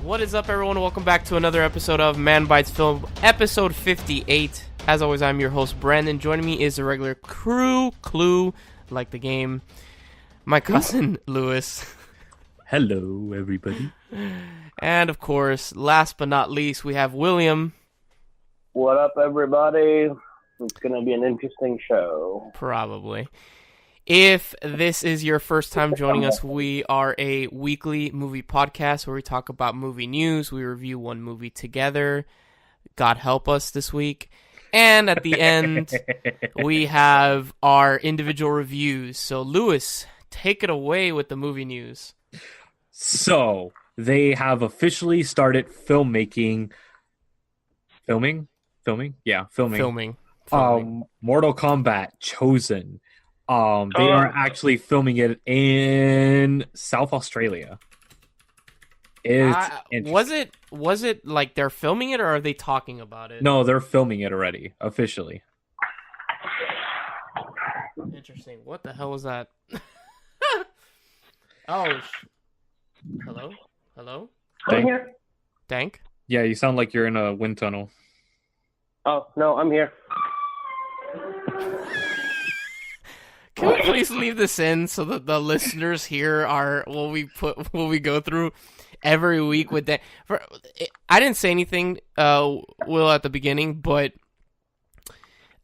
What is up, everyone? Welcome back to another episode of Manbitesfilm, episode 58. As always, I'm your host, Brandon. Joining me is the regular crew, like the game, my cousin, Lewis. Hello, everybody. And, of course, last but not least, we have William. What up, everybody? It's going to be an interesting show. Probably. If this is your first time joining us, we are a weekly movie podcast where we talk about movie news. We review one movie together. God help us this week. And at the end, we have our individual reviews. So, Lewis, take it away with the movie news. So, they have officially started filming. Mortal Kombat Chosen. They are actually filming it in South Australia. Was it like they're filming it, or are they talking about it? No, they're filming it already, officially. Interesting. What the hell was that? Hello? I'm here. Dank? Yeah, you sound like you're in a wind tunnel. Oh, no, I'm here. Can we please leave this in so that the listeners here are what we go through every week with that? I didn't say anything, Will, at the beginning, but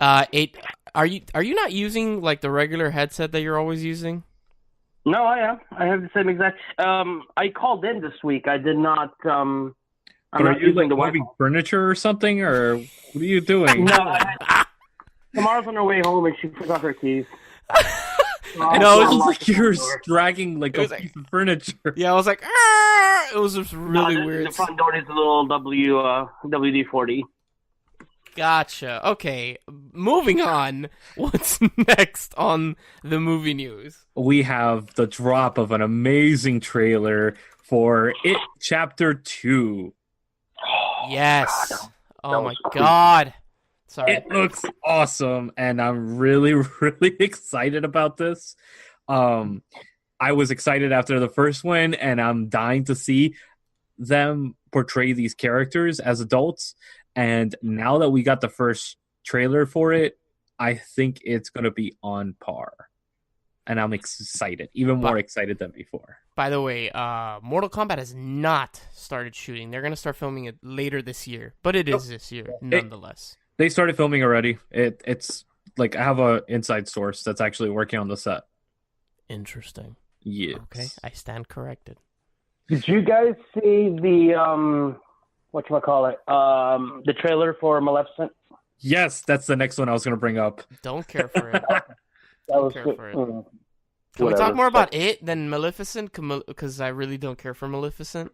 are you not using like the regular headset that you're always using? No, I am. I have the same exact. I called in this week. I did not. I'm are you like moving furniture or something, or what are you doing? No. Tomorrow's on her way home, and she forgot her keys. I know, it was like you're dragging like a piece of furniture. Yeah, I was like, Arr! It was just really weird. The front door is a little WD-40. Gotcha. Okay, moving on. What's next on the movie news? We have the drop of an amazing trailer for It Chapter 2. Yes. Oh my god. Sorry. It looks awesome, and I'm really, really excited about this. I was excited after the first one, and I'm dying to see them portray these characters as adults. And now that we got the first trailer for it, I think it's going to be on par. And I'm excited, even more excited than before. By the way, Mortal Kombat has not started shooting. They're going to start filming it later this year, but it is this year, nonetheless. They started filming already. It's like I have an inside source that's actually working on the set. Interesting. Yes. Okay, I stand corrected. Did you guys see the the trailer for Maleficent? Yes, that's the next one I was going to bring up. Don't care for it. Can we talk more about it than Maleficent? Because I really don't care for Maleficent.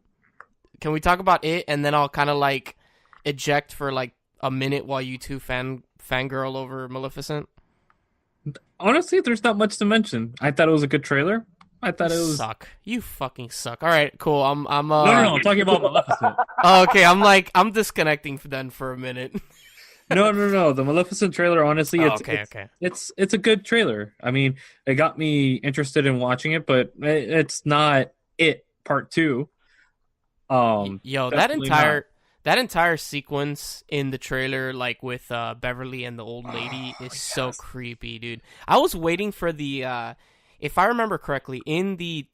Can we talk about it, and then I'll kind of like eject for like a minute while you two fangirl over Maleficent? Honestly, there's not much to mention. I thought it was a good trailer. I thought it was suck. You fucking suck. All right, cool. I'm No, I'm talking about Maleficent. Okay, I'm disconnecting then for a minute. No. The Maleficent trailer, honestly, it's a good trailer. I mean, it got me interested in watching it, but it's not it part 2. Yo, that entire sequence in the trailer, like with Beverly and the old lady, is so creepy, dude. I was waiting for the if I remember correctly, in the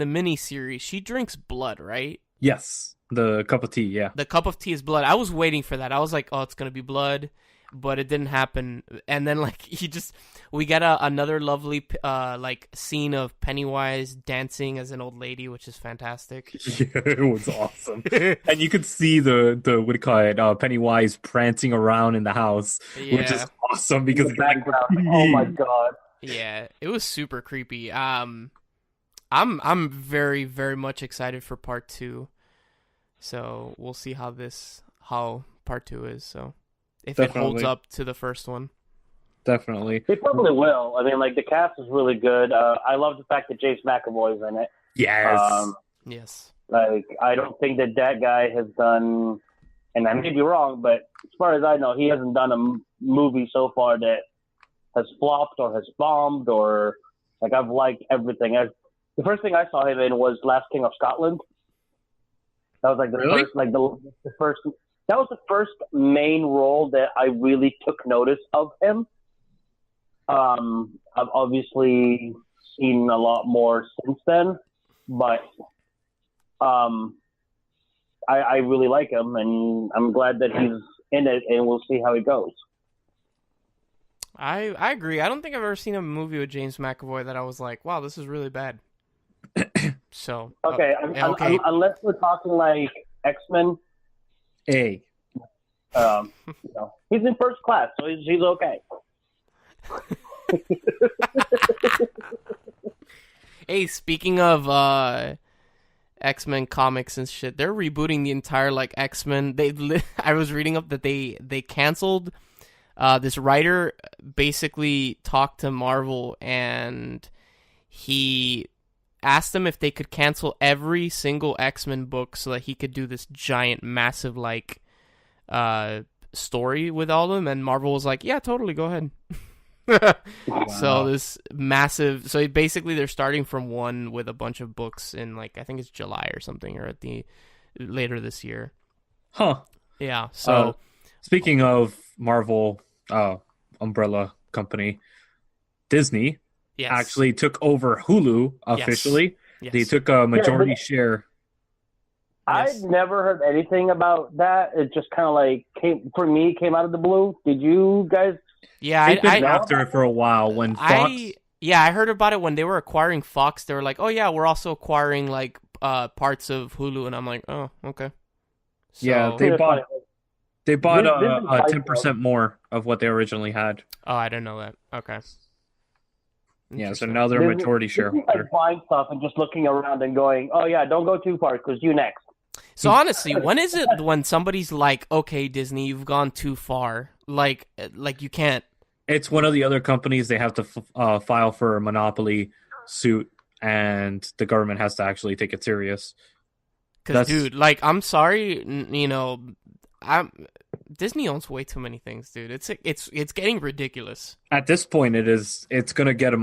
mini series, she drinks blood, right? Yes, the cup of tea. Yeah, the cup of tea is blood. I was waiting for that. I was like, oh, it's gonna be blood, but it didn't happen. And then like we get another lovely like scene of Pennywise dancing as an old lady, which is fantastic. Yeah, it was awesome. And you could see the what do you call it, Pennywise prancing around in the house, which is awesome because background. Oh my god. Yeah, it was super creepy. I'm very, very much excited for part 2. So we'll see how part 2 is. So if it holds up to the first one. Definitely. It probably will. I mean, like, the cast is really good. I love the fact that James McAvoy's in it. Yes. Yes. Like, I don't think that guy has done, and I may be wrong, but as far as I know, he hasn't done a movie so far that has flopped or has bombed or, like, I've liked everything. The first thing I saw him in was Last King of Scotland. That was like the Really? first, like the first. That was the first main role that I really took notice of him. I've obviously seen a lot more since then, but I really like him, and I'm glad that he's in it, and we'll see how he goes. I agree. I don't think I've ever seen a movie with James McAvoy that I was like, wow, this is really bad. So Okay, okay. unless we're talking like X-Men, Hey. he's in first class, so he's okay. Hey, speaking of X-Men comics and shit, they're rebooting the entire like X-Men. I was reading up that they canceled. This writer basically talked to Marvel and he asked them if they could cancel every single X-Men book so that he could do this giant, massive like story with all of them. And Marvel was like, "Yeah, totally, go ahead." Wow. So this massive, so basically they're starting from one with a bunch of books in like I think it's July or something, or at the later this year. Huh. Yeah. So Speaking of Marvel, umbrella company, Disney yes. actually took over Hulu officially. Yes. They took a majority share. Yes. I'd never heard anything about that. It just kind of like came out of the blue. Did you guys? Yeah, They've been I after it for a while when Fox. I heard about it when they were acquiring Fox. They were like, "Oh yeah, we're also acquiring like parts of Hulu," and I'm like, "Oh, okay." So, Yeah, they It's bought funny. they bought This is a like, 10% more of what they originally had. Oh, I didn't know that. Okay. Yeah, so Interesting. now they're a This is majority like shareholder. buying stuff and just looking around and going, "Oh yeah, don't go too far because you next." So honestly, when is it when somebody's like, "Okay, Disney, you've gone too far. Like you can't." It's one of the other companies they have to file for a monopoly suit, and the government has to actually take it serious. Because, dude, like, I'm sorry, Disney owns way too many things, dude. It's getting ridiculous. At this point, it's gonna get a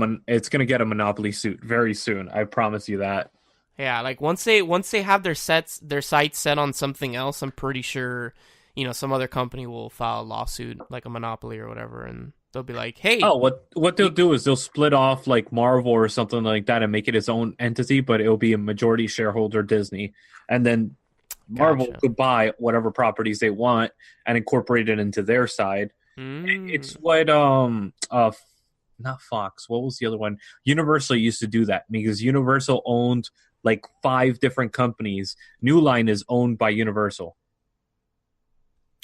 monopoly suit very soon. I promise you that. Yeah, like once they have their sights set on something else, I'm pretty sure, some other company will file a lawsuit, like a monopoly or whatever, and they'll be like, "Hey, Oh, what they'll do is they'll split off like Marvel or something like that and make it its own entity, but it'll be a majority shareholder Disney, and then Marvel Gotcha. could buy whatever properties they want and incorporate it into their side. It's what not Fox. What was the other one? Universal used to do that because Universal owned like 5 different companies. New Line is owned by Universal.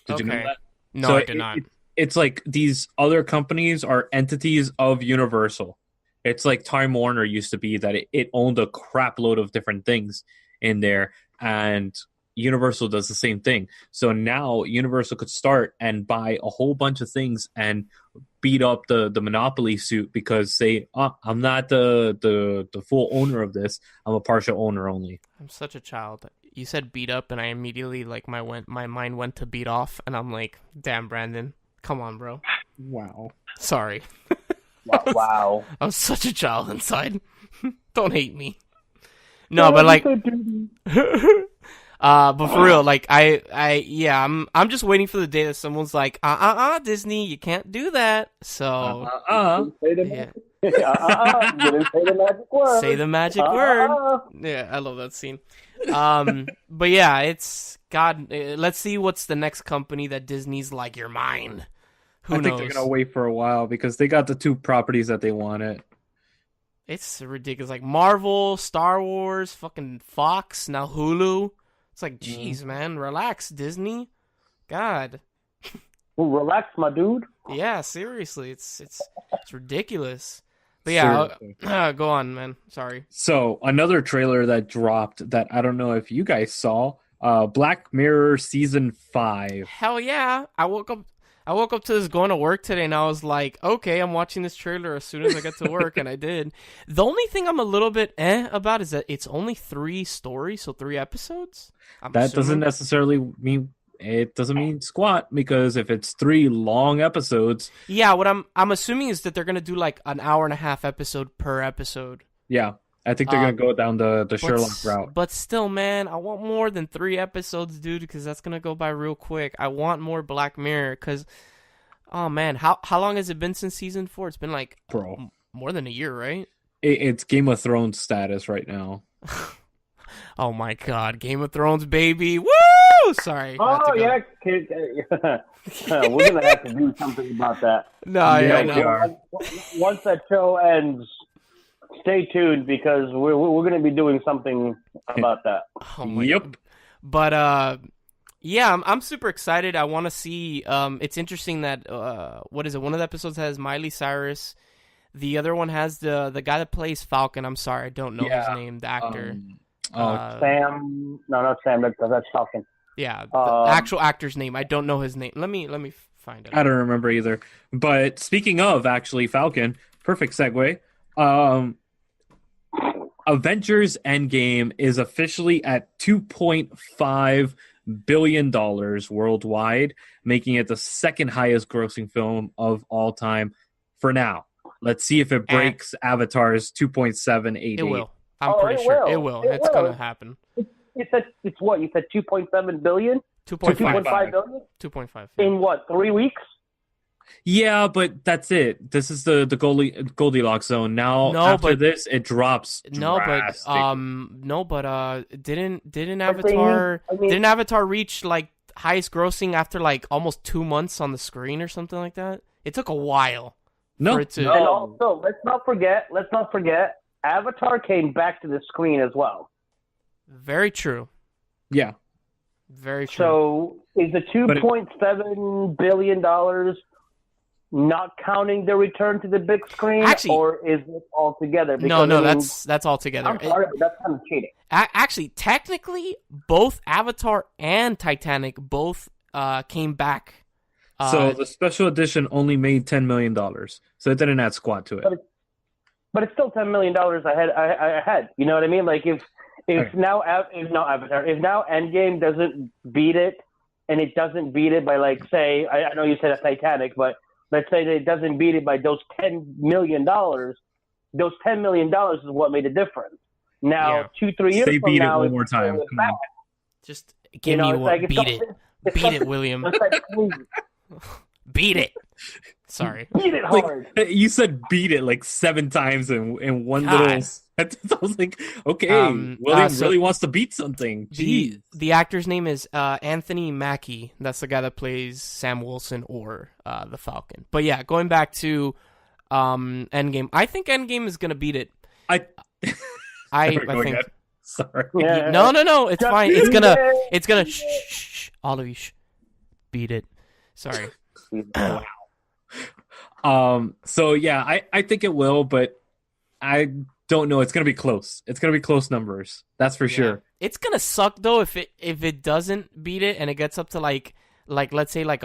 Did you know Okay. that? No, So I did not." It's like these other companies are entities of Universal. It's like Time Warner used to be that it owned a crap load of different things in there, and Universal does the same thing. So now Universal could start and buy a whole bunch of things and beat up the monopoly suit because I'm not the full owner of this. I'm a partial owner only. I'm such a child. You said beat up, and I immediately like my mind went to beat off, and I'm like, "Damn, Brandon, come on, bro." Wow. Sorry. Wow. I was such a child inside. Don't hate me. No, but like, but for real, like I'm just waiting for the day that someone's like, Disney, you can't do that. So yeah. You didn't say the magic word. Say the magic word. Yeah, I love that scene. But yeah, it's God. Let's see what's the next company that Disney's like, "You're mine." Who I knows? think they're gonna wait for a while because they got the 2 properties that they wanted. It's ridiculous. Like Marvel, Star Wars, fucking Fox, now Hulu. It's like, geez, man, relax, Disney. God. Well, relax, my dude. Yeah, seriously, it's ridiculous. But yeah, go on, man. Sorry. So another trailer that dropped that I don't know if you guys saw, Black Mirror season 5. Hell yeah! I woke up to this going to work today, and I was like, okay, I'm watching this trailer as soon as I get to work, and I did. The only thing I'm a little bit about is that it's only 3 stories, so 3 episodes. That doesn't necessarily mean it doesn't mean squat because if it's 3 long episodes, yeah, what I'm assuming is that they're gonna do like an hour and a half episode per episode. yeah. I think they're gonna go down the Sherlock route. But still, man, I want more than 3 episodes, dude, because that's gonna go by real quick. I want more Black Mirror, because, oh man, how long has it been since season 4? It's been like more than a year, right? It's Game of Thrones status right now. Oh my God, Game of Thrones, baby! Woo! Sorry. Oh yeah, we're gonna have to do something about that. No, Yeah, yeah, we no. are. Once that show ends, stay tuned because we're gonna be doing something about that. Oh my Yep. God. But yeah, I'm super excited. I want to see. It's interesting that what is it? One of the episodes has Miley Cyrus. The other one has the guy that plays Falcon. I'm sorry, I don't know his name. The actor. Sam? No, not Sam. That's Falcon. Yeah, the actual actor's name. I don't know his name. Let me find it. I don't remember either. But speaking of actually Falcon, perfect segue. Avengers Endgame is officially at $2.5 billion worldwide, making it the second highest grossing film of all time for now. Let's see if it breaks Avatar's 2.788. It will. I'm pretty sure it will. It's going to happen. It's what? You said 2.7 billion? 2.5 billion? 2.5. In what, 3 weeks? Yeah, but that's it. This is the Goldilocks zone. Now after this, it drops. Didn't Avatar reach like highest grossing after like almost 2 months on the screen or something like that? It took a while. For it to... And also, let's not forget, Avatar came back to the screen as well. Very true. Yeah. Very true. So is the $2.7 billion not counting the return to the big screen, or is it all together? No, that's all together. I'm sorry, but that's kind of cheating. Actually, technically, both Avatar and Titanic both came back. So the special edition only made $10 million, so it didn't add squat to it. But it's still $10 million ahead. You know what I mean? Like if now Endgame doesn't beat it, and it doesn't beat it by like say I know you said a Titanic, but let's say that it doesn't beat it by those $10 million. Those $10 million is what made the difference. Now 2-3 years they from beat now, it one more time. Come on. Just give me one. Beat it, William. Beat it. Sorry. Beat it hard. Like, you said beat it like 7 times in one little sentence. I was like, okay, William really wants to beat something. The actor's name is Anthony Mackie. That's the guy that plays Sam Wilson or the Falcon. But yeah, going back to Endgame, I think Endgame is gonna beat it. I think. Sorry. Yeah. No, it's fine. It's gonna shh, all of you beat it. Sorry. Wow. So yeah, I think it will, but I don't know. It's gonna be close. It's gonna be close numbers. That's for sure. It's gonna suck though if it doesn't beat it and it gets up to like let's say like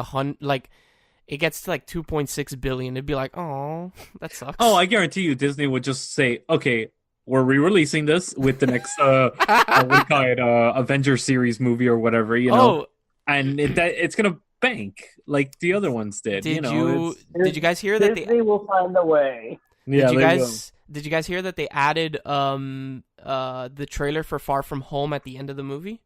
it gets to like 2.6 billion. It'd be like, oh, that sucks. Oh, I guarantee you, Disney would just say, okay, we're re-releasing this with the next what do you call it, Avengers series movie or whatever, you know, and it's gonna bank like the other ones did. Did you guys hear that Disney will find a way? Yeah, did you guys hear that they added the trailer for Far From Home at the end of the movie?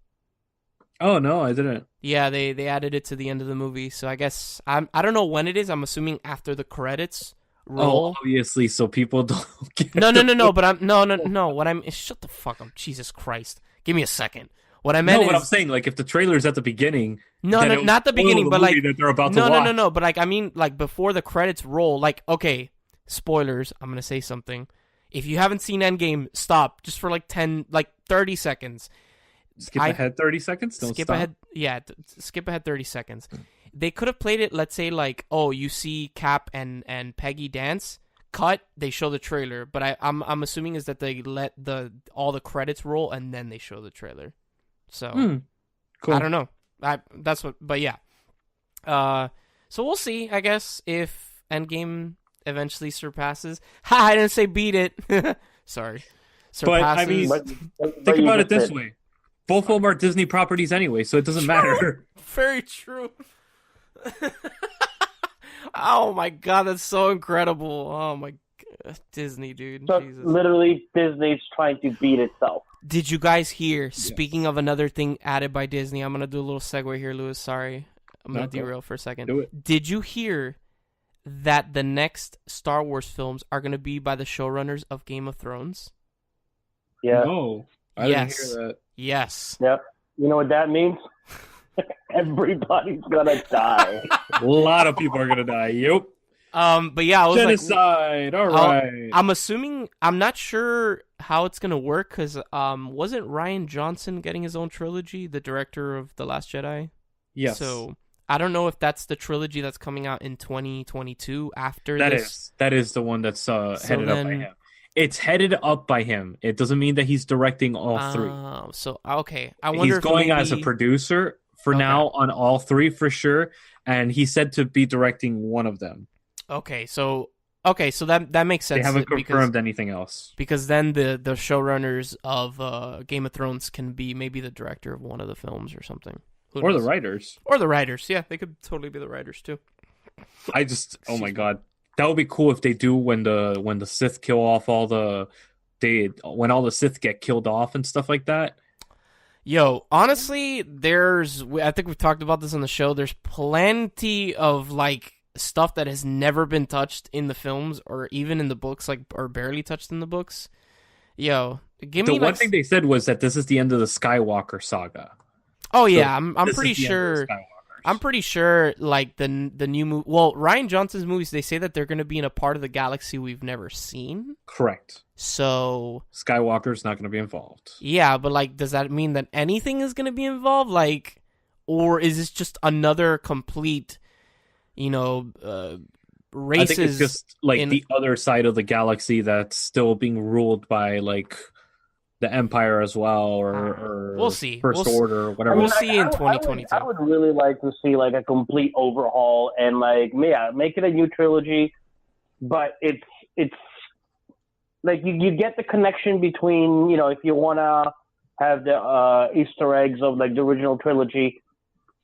Oh no, I didn't. Yeah, they added it to the end of the movie. So I guess I don't know when it is. I'm assuming after the credits roll. Oh, obviously, so people don't get No. But what I'm shut the fuck up. Jesus Christ. Give me a second. What I meant is, what I'm saying, like if the trailer's at the beginning. No, not the beginning, but like that they're about to watch. No. But like I mean, like before the credits roll. Like okay, spoilers. I'm gonna say something. If you haven't seen Endgame, stop just for like 30 seconds. Skip ahead 30 seconds? Don't skip stop. ahead. Yeah, skip ahead 30 seconds. They could have played it, let's say, like, oh, you see Cap and Peggy dance. Cut, they show the trailer. But I'm assuming is that they let all the credits roll and then they show the trailer. So, cool. I don't know. But yeah. So we'll see, I guess, if Endgame eventually surpasses. Ha, I didn't say beat it. Sorry. Surpasses. But, I mean, think about it this way. Both of them are Disney properties anyway, so it doesn't matter. Very true. Oh my god, that's so incredible. Oh my Disney, dude. So Jesus. literally, Disney's trying to beat itself. Did you guys hear? Speaking of another thing added by Disney, I'm gonna do a little segue here, Lewis. Sorry, I'm gonna derail for a second. Do it. Did you hear that the next Star Wars films are gonna be by the showrunners of Game of Thrones? Yeah. No, I Yes. didn't hear that. Yes. Yep. You know what that means? Everybody's gonna die. A lot of people are gonna die. Yep. But yeah, I was Genocide. All right. I'm assuming. I'm not sure how it's gonna work because wasn't Rian Johnson getting his own trilogy, the director of The Last Jedi? Yes. So I don't know if that's the trilogy that's coming out in 2022 after that this. that is the one that's headed up by then- him. It's headed up by him. It doesn't mean that he's directing all three. So okay, I wonder He's if going maybe... as a producer for Okay. now on all three for sure, and he said to be directing one of them. Okay, so that makes sense. They haven't because confirmed anything else. then the showrunners of Game of Thrones can be maybe the director of one of the films or something. Who Or the knows? writers. Or the writers. Yeah, they could totally be the writers too. Oh my god, that would be cool if they do when the Sith kill off all the when all the Sith get killed off and stuff like that. Yo, honestly, I think we've talked about this on the show. There's plenty of like stuff that has never been touched in the films or even in the books, like or barely touched in the books. Yo, give me The one thing they said was that this is the end of the Skywalker saga. Oh yeah, So I'm this pretty is the end of the sure. Skywalkers. I'm pretty sure, like the new movie. Well, Rian Johnson's movies, they say that they're going to be in a part of the galaxy we've never seen. Correct. So Skywalker's not going to be involved. yeah, but like, does that mean that anything is going to be involved? Like, or is this just another complete, races? I think it's just like in- the other side of the galaxy that's still being ruled by like the Empire as well, or We'll see. First Order, or whatever. We'll see in 2022. I would really like to see like a complete overhaul and like make it a new trilogy, but it's like you get the connection between if you want to have the Easter eggs of like the original trilogy,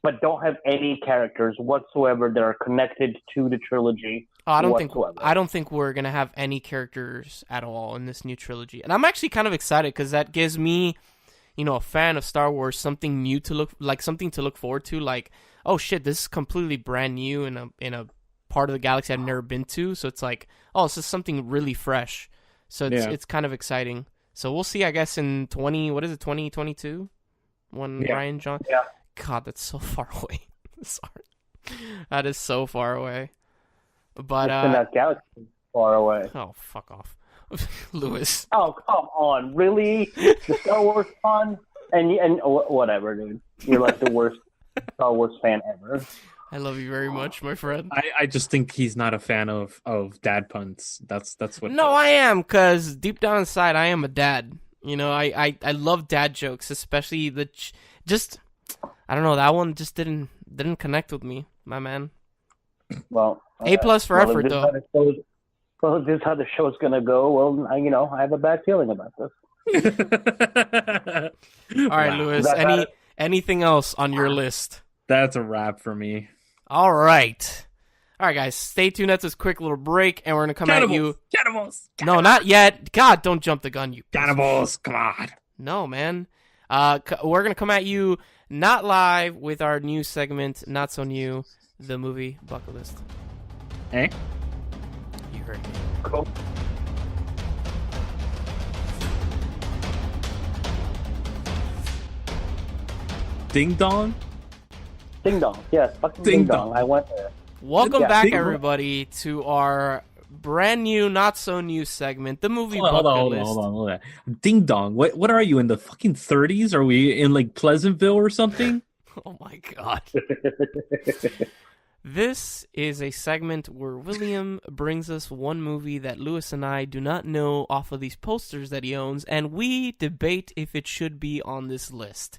but don't have any characters whatsoever that are connected to the trilogy. I don't whatsoever. think we're gonna have any characters at all in this new trilogy, and I'm actually kind of excited because that gives me, a fan of Star Wars, something new to something to look forward to. Like, oh shit, this is completely brand new in a part of the galaxy I've never been to. So it's like, oh, this is something really fresh. So it's kind of exciting. So we'll see, I guess, in 2022, when Rian John. Yeah. God, that's so far away. Sorry, that is so far away. But It's in that galaxy far away. oh, fuck off, Lewis. Oh, come on, really? The Star Wars fun? And whatever, dude. You're like the worst Star Wars fan ever. I love you very much, my friend. I just think he's not a fan of dad puns. That's what. No, I am, because deep down inside, I am a dad. I love dad jokes, especially just I don't know, that one just didn't connect with me, my man. Well, A+ for effort, though. If this is how the show's gonna go, well, I have a bad feeling about this. All right, Lewis. Anything else on your list? That's a wrap for me. All right, guys. Stay tuned at this quick little break, and we're gonna come at you. Cannibals. No, not yet. God, don't jump the gun, you. Cannibals. Come on. No, man. We're gonna come at you not live with our new segment, not so new, the movie bucket list. Eh? You heard me. Cool. Ding dong. Ding dong. Yes, fucking Ding ding dong. dong. I went there. Welcome Yeah, back, ding- everybody, to our brand new, not so new segment, the movie Hold bucket on, list. hold on. Ding dong. What are you in the fucking 30s? Are we in like Pleasantville or something? Oh my god. This is a segment where William brings us one movie that Lewis and I do not know off of these posters that he owns, and we debate if it should be on this list.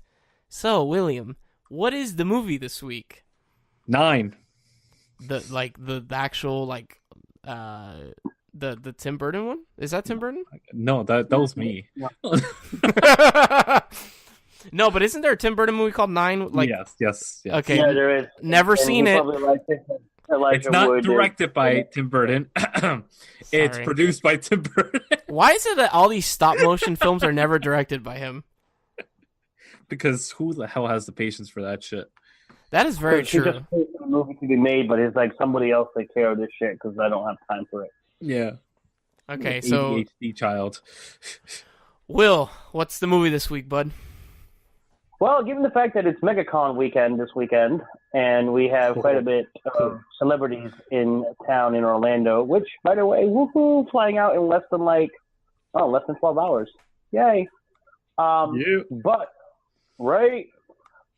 So, William, what is the movie this week? 9. The actual the Tim Burton one? Is that Tim Burton? No, that was me. No, but isn't there a Tim Burton movie called 9? Yes. Okay. Yeah, there is. Never And seen you it. probably liked it. Elijah It's not Wood directed by Tim Burton. It's Sorry. produced by Tim Burton. Why is it that all these stop motion films are never directed by him? Because who the hell has the patience for that shit? That is very He true. just paid for the movie to be made, but it's like somebody else take care of this shit because I don't have time for it. Yeah. Okay, so ADHD child. Will, what's the movie this week, bud? Well, given the fact that it's MegaCon weekend this weekend, and we have quite a bit of celebrities in town in Orlando, which, by the way, woohoo, flying out in less than 12 hours. Yay. But, right,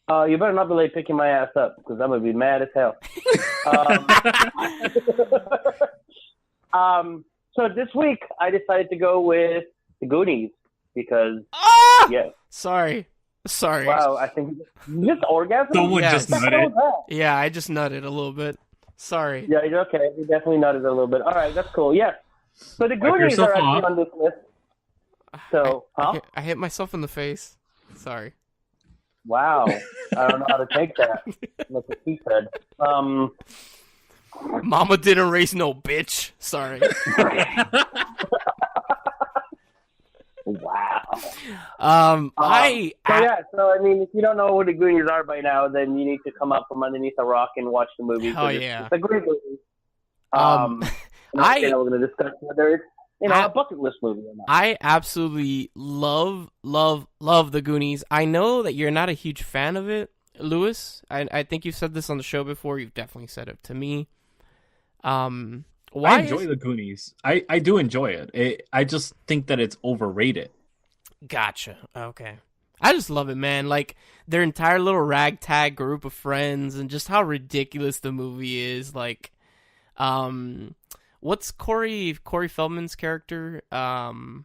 you better not be late picking my ass up, because I'm going to be mad as hell. So this week, I decided to go with The Goonies, because, yeah. Sorry. Wow, I think you just orgasm. Someone Yes. just nutted. Yeah, I just nutted a little bit. Sorry. Yeah, you're okay. You definitely nutted a little bit. All right, that's cool. Yeah. So the Goonies yourself are actually off. on this list. So, I hit myself in the face. Sorry. Wow. I don't know how to take that. That's what he said. Mama didn't raise no bitch. Sorry. Wow. I mean, if you don't know who the Goonies are by now, then you need to come up from underneath a rock and watch the movie. Hell yeah. It's a great movie. we're going to discuss whether it's a bucket list movie or not. I absolutely love the Goonies. I know that you're not a huge fan of it, Lewis. I think you've said this on the show before. You've definitely said it to me. I enjoy the Goonies. I do enjoy it. I just think that it's overrated. Gotcha. Okay. I just love it, man. Like, their entire little ragtag group of friends and just how ridiculous the movie is. Like, what's Corey Feldman's character? The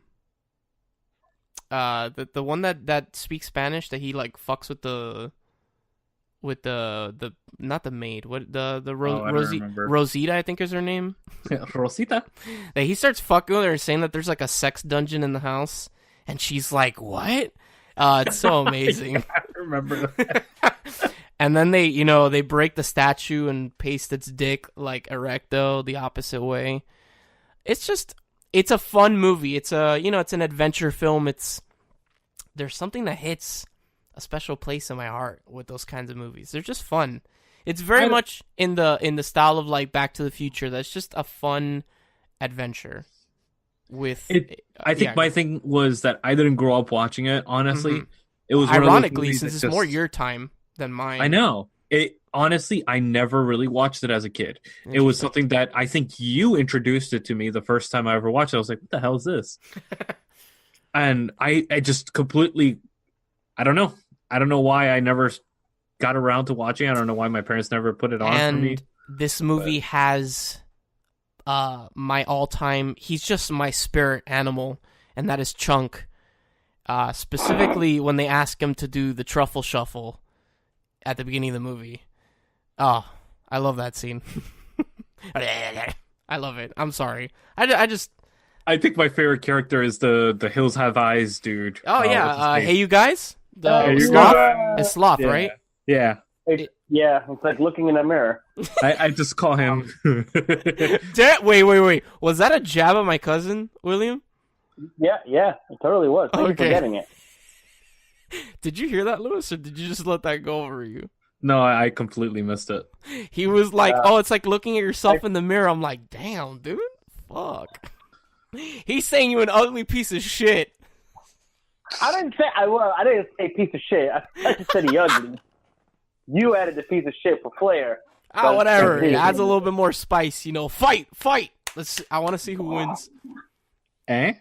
one that speaks Spanish that he, like, fucks with the not the maid, what Rosita, I think is her name. Rosita. That he starts fucking with her, saying that there's like a sex dungeon in the house, and she's like, "What?" It's so amazing. I remember that. And then they break the statue and paste its dick like erecto the opposite way. It's a fun movie. It's it's an adventure film. There's something that hits a special place in my heart with those kinds of movies. They're just fun. It's very much in the style of like Back to the Future. That's just a fun adventure. I think my thing was that I didn't grow up watching it. Honestly, Mm-hmm. It was ironically since it's more your time than mine. I know. Honestly, I never really watched it as a kid. It was something that I think you introduced it to me the first time I ever watched it. I was like, "What the hell is this?" And I just completely, I don't know. I don't know why I never got around to watching. I don't know why my parents never put it on for me. This movie has my all-time. He's just my spirit animal, and that is Chunk. Specifically, when they ask him to do the truffle shuffle at the beginning of the movie. Oh, I love that scene. I love it. I'm sorry. I think my favorite character is the Hills Have Eyes dude. Oh yeah. Hey, you guys. Hey, Sloth. It's Sloth, right? Yeah. It's like looking in a mirror. I just call him. Wait. Was that a jab at my cousin, William? Yeah, it totally was. Thank you for getting it. Did you hear that, Lewis, or did you just let that go over you? No, I completely missed it. He was like, it's like looking at yourself in the mirror. I'm like, damn, dude. Fuck. He's saying you an ugly piece of shit. I didn't say piece of shit. I just said he ugly. You added the piece of shit for flair. Whatever. It adds a little bit more spice, Fight. I want to see who wins. Eh?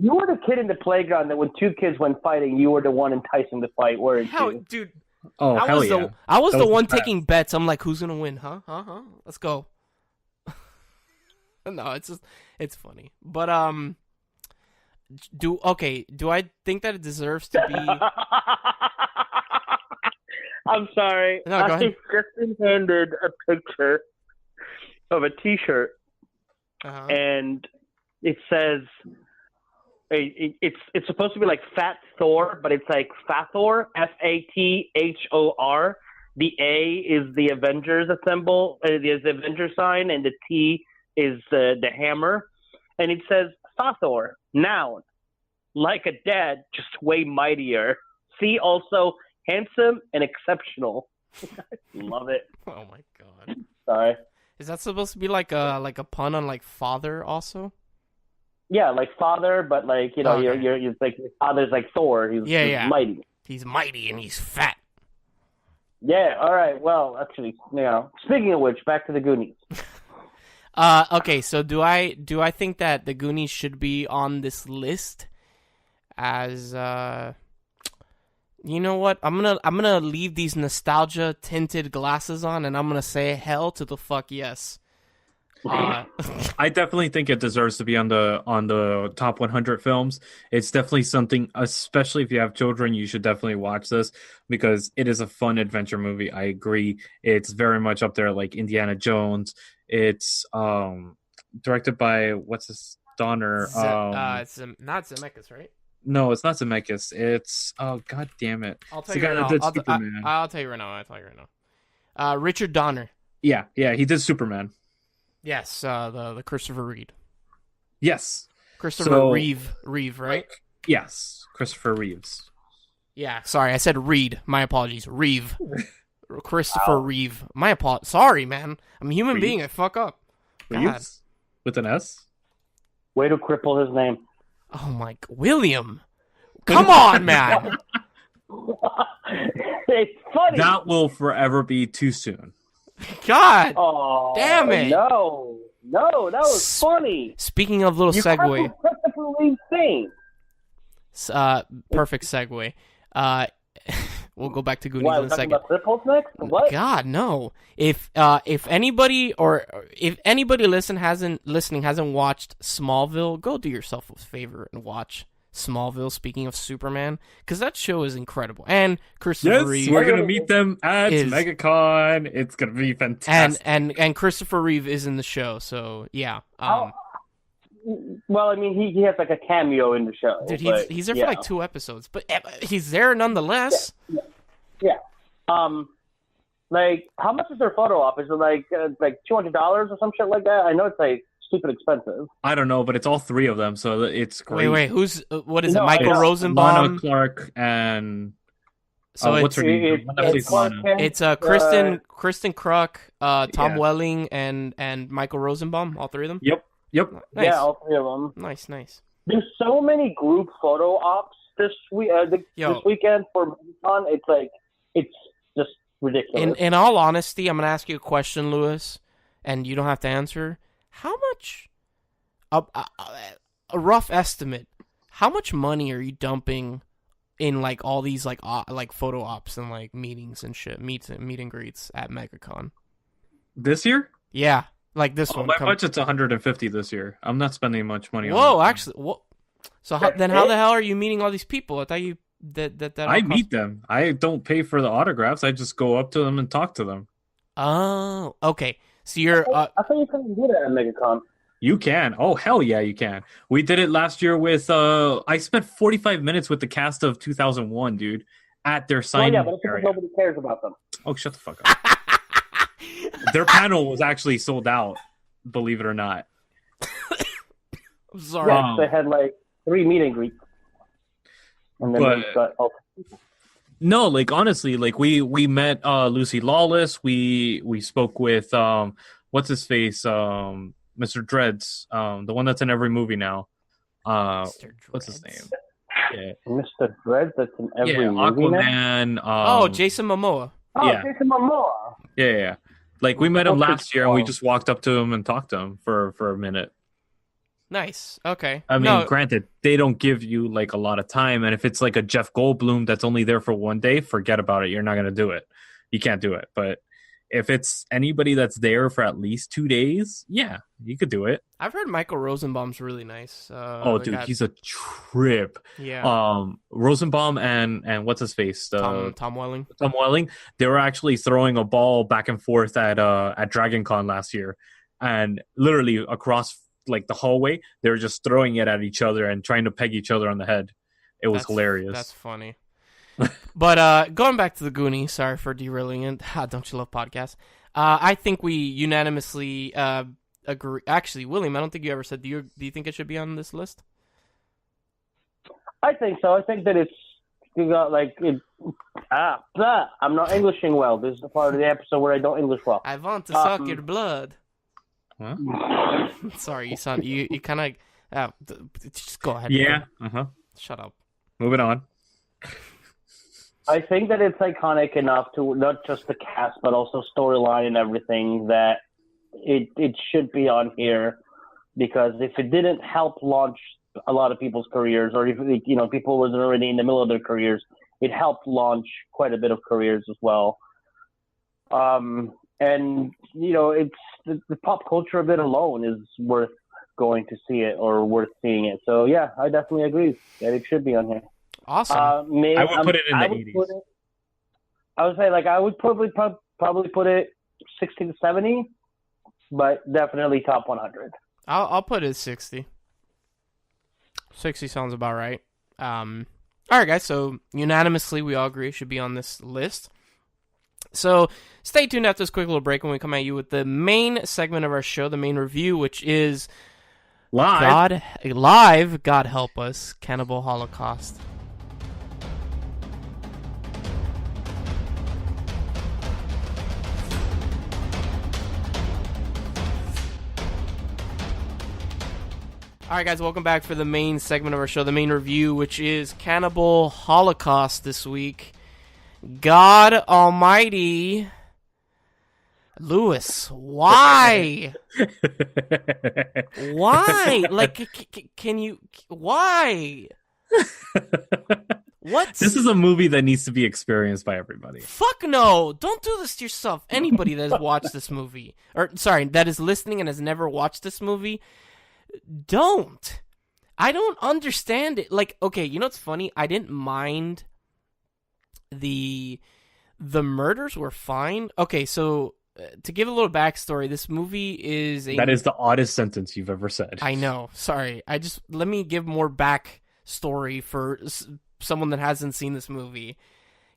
You were the kid in the playground that when two kids went fighting, you were the one enticing the fight, weren't you? Dude. Oh, hell yeah. I was the one taking bets. I'm like, who's gonna win? Huh? Let's go. No, it's funny. But do I think that it deserves to be? I'm sorry. No, go ahead. I just been handed a picture of a T-shirt, and it says it's supposed to be like Fat Thor, but it's like Fathor, Fathor, the A is the Avengers symbol, is the Avengers sign, and the T is the hammer. And it says, Fathor, noun, like a dad, just way mightier. See also, handsome and exceptional. Love it. Oh my god. Sorry. Is that supposed to be like a pun on like father also? Yeah, like father, but like, you know, Okay. you're like, your father's like Thor. He's mighty. He's mighty and he's fat. Yeah, all right. Well, actually, you know, speaking of which, back to the Goonies. Okay, so do I think that the Goonies should be on this list as you know what? I'm gonna leave these nostalgia tinted glasses on, and I'm gonna say hell to the fuck yes. I definitely think it deserves to be on the top 100 films. It's definitely something, especially if you have children, you should definitely watch this because it is a fun adventure movie. I agree. It's very much up there like Indiana Jones. It's directed by what's his Donner. It's not Zemeckis, right? No, it's not Zemeckis. It's god damn it. I'll tell It's the you guy right that now. did Superman. I'll tell you right now. Richard Donner. Yeah, he did Superman. Yes, the Christopher Reeve. Yes. Christopher Reeve, right? Yes, Christopher Reeves. Yeah, sorry, I said Reed. My apologies. Reeve. Christopher Reeve. My apologies. Sorry, man. I'm a human Reeve? being. I fuck up. God. Reeves? With an S? Way to cripple his name. Oh my... William. Come on, man. It's funny. That will forever be too soon. God. Oh, damn it. No, that was funny. Speaking of little You segue. Christopher Reeve thing. Perfect segue. We'll go back to Goonies Why, in a second. about cripples next? What? God, no. If anybody listening hasn't watched Smallville, go do yourself a favor and watch Smallville. Speaking of Superman, because that show is incredible, and Christopher Reeve. We're gonna meet them at MegaCon. It's gonna be fantastic. And Christopher Reeve is in the show, so yeah. Well, I mean, he has like a cameo in the show. Dude, he's there yeah. for like 2 episodes, but he's there nonetheless. Yeah. Like, how much is their photo op? Is it like $200 or some shit like that? I know it's like stupid expensive. I don't know, but it's all 3 of them, so it's great. Wait, who's what is No, it? Michael it's Rosenbaum. Lana Clark and So what's her name? It's Kristen Kruk, Tom Yeah. Welling, and Michael Rosenbaum. All 3 of them. Yep. Nice. Yeah, all 3 of them. Nice. There's so many group photo ops this weekend for MegaCon. It's like, it's just ridiculous. In all honesty, I'm gonna ask you a question, Lewis, and you don't have to answer. How much? A rough estimate. How much money are you dumping in like all these like photo ops and like meetings and shit, meet and greets at MegaCon? This year? Yeah, like this one. My budget's 150 this year. I'm not spending much money. Whoa, actually, what? So how the hell are you meeting all these people? I thought you that I meet them. I don't pay for the autographs. I just go up to them and talk to them. Oh, okay. So you're. I thought you couldn't do that at MegaCon. You can. Oh, hell yeah, you can. We did it last year with, I spent 45 minutes with the cast of 2001, dude, at their signing Well, yeah, but area. nobody cares about them. Oh, shut the fuck up. Their panel was actually sold out, believe it or not. I'm sorry. Yes, they had like 3 meet and greets. And then they got No, like honestly, like we met Lucy Lawless. We spoke with what's his face, Mr. Dreads, the one that's in every movie now. What's his name? Yeah. Mr. Dreads, that's in every movie Aquaman. now? Jason Momoa. Oh, yeah. Jason Momoa. Yeah. Like we met him last year, and we just walked up to him and talked to him for a minute. Nice. Okay. I mean, granted, they don't give you like a lot of time, and if it's like a Jeff Goldblum that's only there for 1 day, forget about it. You're not gonna do it. You can't do it. But if it's anybody that's there for at least 2 days, yeah, you could do it. I've heard Michael Rosenbaum's really nice. Dude, he's a trip. Yeah. Rosenbaum and what's his face? Tom Welling. Tom Welling. They were actually throwing a ball back and forth at Dragon Con last year, and literally across like the hallway, they were just throwing it at each other and trying to peg each other on the head. It was hilarious. That's funny. But going back to the Goonies, sorry for derailing it. Don't you love podcasts? I think we unanimously agree. Actually, William, I don't think you ever said. Do you think it should be on this list? I think so. I think that it's you got like it. I'm not Englishing well. This is the part of the episode where I don't English well. I want to suck your blood. Huh? Sorry, you kind of. Just go ahead. Yeah. Shut up. Moving on. I think that it's iconic enough to not just the cast, but also storyline and everything that it should be on here, because if it didn't help launch a lot of people's careers, or if people wasn't already in the middle of their careers, it helped launch quite a bit of careers as well. And it's the pop culture of it alone is worth going to see it or worth seeing it. So yeah, I definitely agree that it should be on here. Awesome. I would put it in the 80s. I would say I would probably put it 60 to 70, but definitely top 100. I'll put it 60. 60 sounds about right. All right, guys. So unanimously, we all agree it should be on this list. So stay tuned after this quick little break when we come at you with the main segment of our show, the main review, which is Live. God help us, Cannibalholocaust. All right, guys, welcome back for the main segment of our show, the main review, which is Cannibalholocaust this week. God almighty. Lewis, why? Why? Can you... Why? What? This is a movie that needs to be experienced by everybody. Fuck no. Don't do this to yourself. Anybody that has watched this movie, that is listening and has never watched this movie, don't. I don't understand it. Okay, you know what's funny? I didn't mind the murders were fine. Okay, so to give a little backstory, this movie is that is the oddest sentence you've ever said. I know. Sorry. Let me give more backstory for someone that hasn't seen this movie.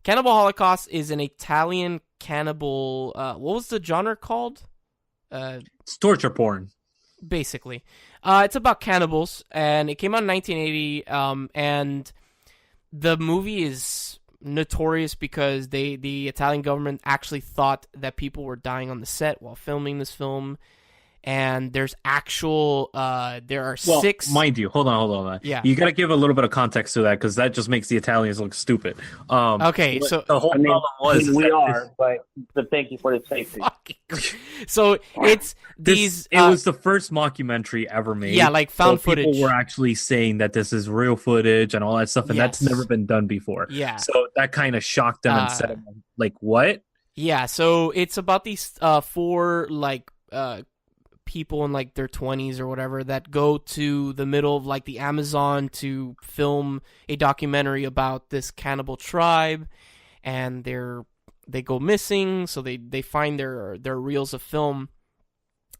Cannibalholocaust is an Italian cannibal. What was the genre called? It's torture porn. Basically. It's about cannibals, and it came out in 1980, and the movie is notorious because the Italian government actually thought that people were dying on the set while filming this film, and there's there are six... mind you, hold on. Yeah. You gotta give a little bit of context to that, because that just makes the Italians look stupid. Okay, so... The whole problem was... but thank you for the safety. So, it's these... It was the first mockumentary ever made. Yeah, found footage. People were actually saying that this is real footage and all that stuff, and that's never been done before. Yeah. So that kind of shocked them and said, what? Yeah, so it's about these four, people in their 20s or whatever that go to the middle of the Amazon to film a documentary about this cannibal tribe, and they go missing, so they find their reels of film,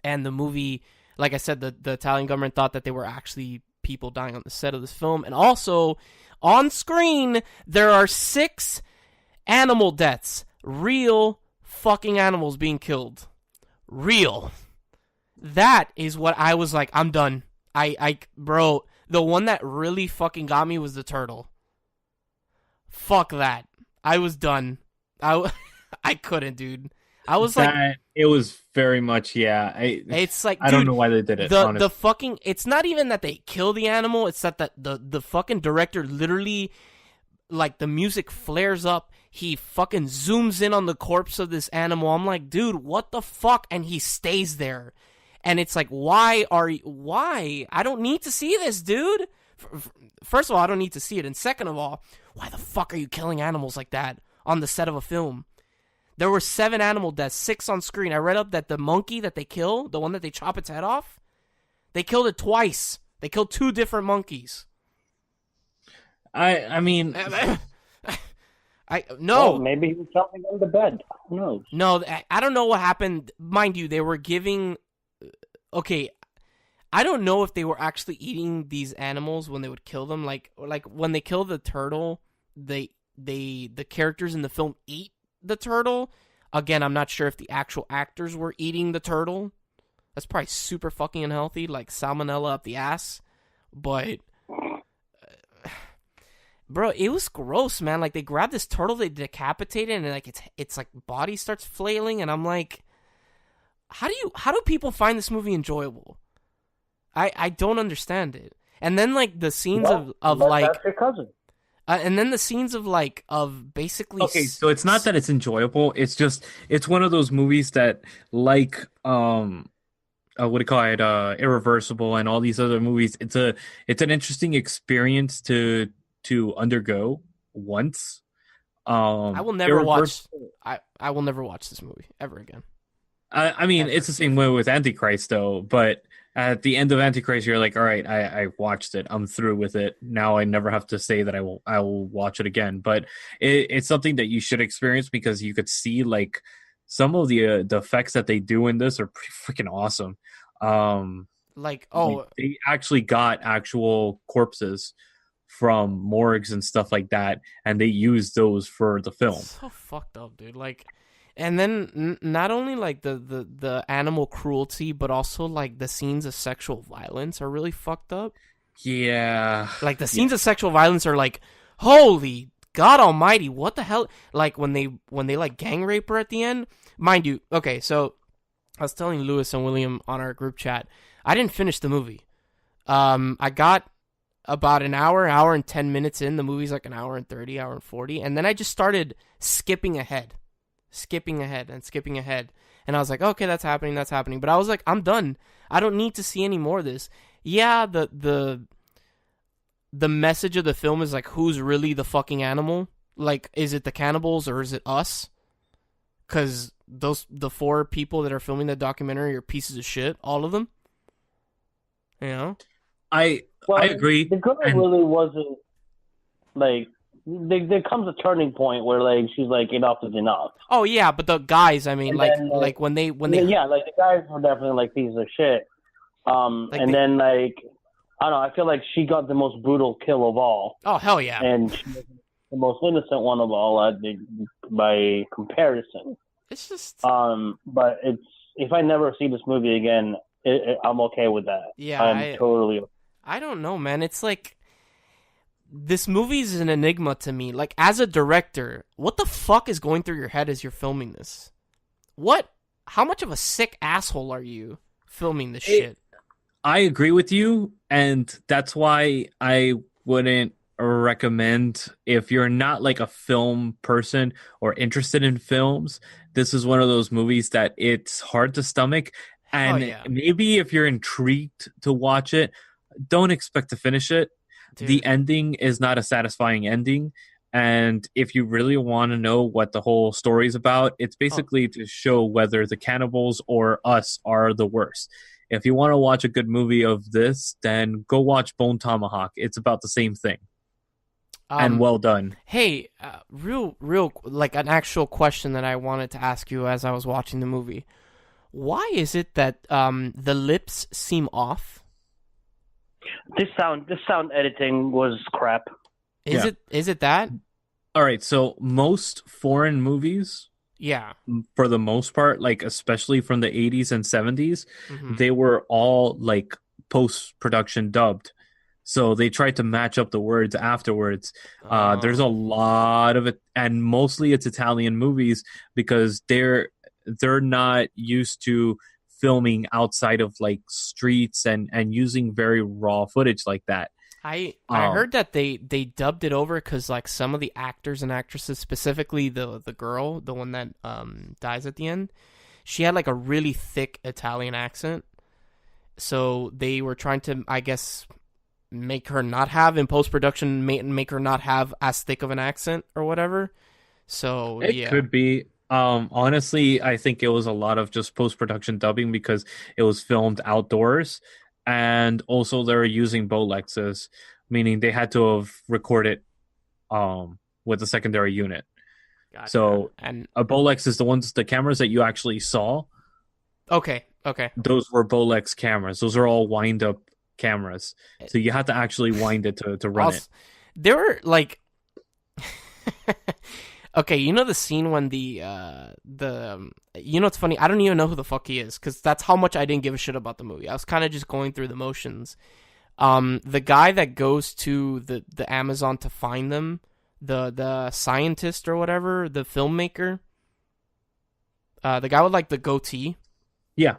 and the movie, like I said, the Italian government thought that they were actually people dying on the set of this film, and also on screen there are 6 animal deaths, real fucking animals being killed, That is what I was like, I'm done. Bro, the one that really fucking got me was the turtle. Fuck that. I was done. I couldn't, dude. I was it was very much, yeah. It's I don't know why they did it. The fucking, it's not even that they kill the animal. It's that the fucking director literally, the music flares up. He fucking zooms in on the corpse of this animal. I'm like, dude, what the fuck? And he stays there. And it's why? I don't need to see this, dude. First of all, I don't need to see it. And second of all, why the fuck are you killing animals like that on the set of a film? There were 7 animal deaths, 6 on screen. I read up that the monkey that they kill, the one that they chop its head off, they killed it twice. They killed 2 different monkeys. I mean... No. Well, maybe he was jumping on the bed. Who knows? No, I don't know what happened. Mind you, they were giving... Okay, I don't know if they were actually eating these animals when they would kill them. Like when they kill the turtle, the characters in the film eat the turtle. Again, I'm not sure if the actual actors were eating the turtle. That's probably super fucking unhealthy, like salmonella up the ass. But, bro, it was gross, man. Like, they grabbed this turtle, they decapitate it, and like it's like body starts flailing, and I'm like, how do people find this movie enjoyable? I don't understand it. And then like the scenes of like that's your cousin. And then the scenes of like of basically Okay, so it's not that it's enjoyable. It's just it's one of those movies that like what do you call it? Irreversible and all these other movies. It's an interesting experience to undergo once. I will never watch. I will never watch this movie ever again. I mean, it's the same way with Antichrist, though. But at the end of Antichrist, you're like, all right, I watched it. I'm through with it. Now I never have to say that I will watch it again. But it's something that you should experience because you could see like some of the effects that they do in this are pretty freaking awesome. They actually got actual corpses from morgues and stuff like that, and they used those for the film. So fucked up, dude. Like. And then not only like the animal cruelty, but also like the scenes of sexual violence are really fucked up. Yeah. Like the scenes of sexual violence are like, holy God Almighty, what the hell? Like when they like gang rape her at the end, mind you. Okay, so I was telling Lewis and William on our group chat, I didn't finish the movie. I got about an hour and 10 minutes in. The movie's like an hour and 30, hour and 40, and then I just started skipping ahead. And I was like, okay, that's happening. But I was like, I'm done. I don't need to see any more of this. Yeah, the message of the film is like, who's really the fucking animal? Like, is it the cannibals or is it us? Because the 4 people that are filming the documentary are pieces of shit, all of them. You know? I agree. The girl really wasn't like. There comes a turning point where like she's like enough is enough. Oh yeah, but the guys, I mean, like when they yeah, like the guys were definitely like pieces of shit. Then like I don't know, I feel like she got the most brutal kill of all. Oh hell yeah! And she was the most innocent one of all by comparison. It's just but it's if I never see this movie again, I'm okay with that. Yeah, I'm totally. I don't know, man. It's like. This movie is an enigma to me. Like, as a director, what the fuck is going through your head as you're filming this? How much of a sick asshole are you filming this shit? I agree with you, and that's why I wouldn't recommend, if you're not like a film person or interested in films, this is one of those movies that it's hard to stomach. And maybe if you're intrigued to watch it, don't expect to finish it. Dude. The ending is not a satisfying ending, and if you really want to know what the whole story is about, it's basically to show whether the cannibals or us are the worst. If you want to watch a good movie of this, then go watch Bone Tomahawk. It's about the same thing, and well done. Hey, real, like an actual question that I wanted to ask you as I was watching the movie. Why is it that the lips seem off? This sound editing was crap. Is it that? All right, so most foreign movies, for the most part, like especially from the 80s and 70s, they were all like post-production dubbed. So they tried to match up the words afterwards. There's a lot of it, and mostly it's Italian movies because they're not used to filming outside of like streets and using very raw footage like that. I heard that they dubbed it over because like some of the actors and actresses, specifically the girl, the one that dies at the end, she had like a really thick Italian accent. So they were trying to, I guess, make her not have in post-production, make her not have as thick of an accent or whatever. So it could be. Honestly, I think it was a lot of just post-production dubbing because it was filmed outdoors, and also they were using Bolexes, meaning they had to have recorded with a secondary unit. Gotcha. So, and a Bolex is the cameras that you actually saw. Okay. Those were Bolex cameras. Those are all wind-up cameras. So you had to actually wind it to run it. There were like... Okay, you know the scene when you know it's funny. I don't even know who the fuck he is because that's how much I didn't give a shit about the movie. I was kind of just going through the motions. The guy that goes to the Amazon to find them, the scientist or whatever, the filmmaker, the guy with like the goatee. Yeah.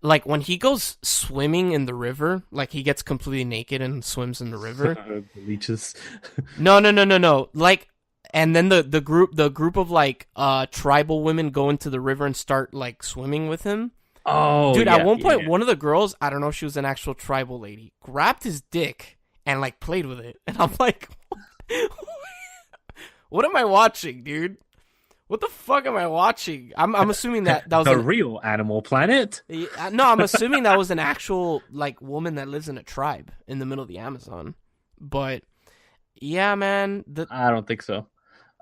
Like when he goes swimming in the river, like he gets completely naked and swims in the river. The leeches. No. Like, and then the group of like tribal women go into the river and start like swimming with him. Oh, dude! yeah, At one point, yeah. one of the girls, I don't know if she was an actual tribal lady, grabbed his dick and like played with it, and I'm like, what am I watching, dude? What the fuck am I watching? I'm assuming that was the real Animal Planet. No, I'm assuming that was an actual like woman that lives in a tribe in the middle of the Amazon. But yeah, man. I don't think so.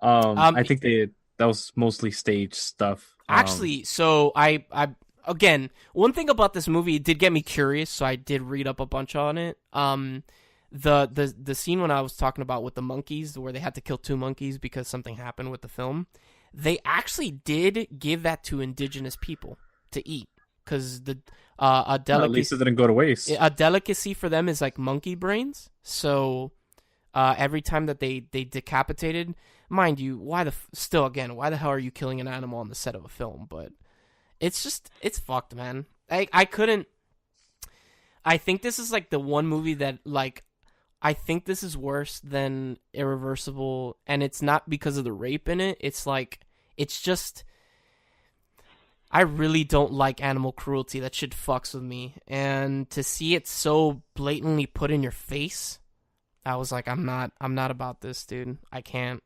I think that was mostly stage stuff. Actually, so I again, one thing about this movie, it did get me curious, so I did read up a bunch on it. The scene when I was talking about with the monkeys, where they had to kill 2 monkeys because something happened with the film, they actually did give that to indigenous people to eat because a delicacy. At least it didn't go to waste. A delicacy for them is like monkey brains. So every time that they decapitated, mind you, why the hell are you killing an animal on the set of a film? But it's fucked, man. I couldn't. I think this is like the one movie that like, I think this is worse than Irreversible, and it's not because of the rape in it. It's like, it's just, I really don't like animal cruelty. That shit fucks with me. And to see it so blatantly put in your face, I was like, I'm not about this, dude. I can't.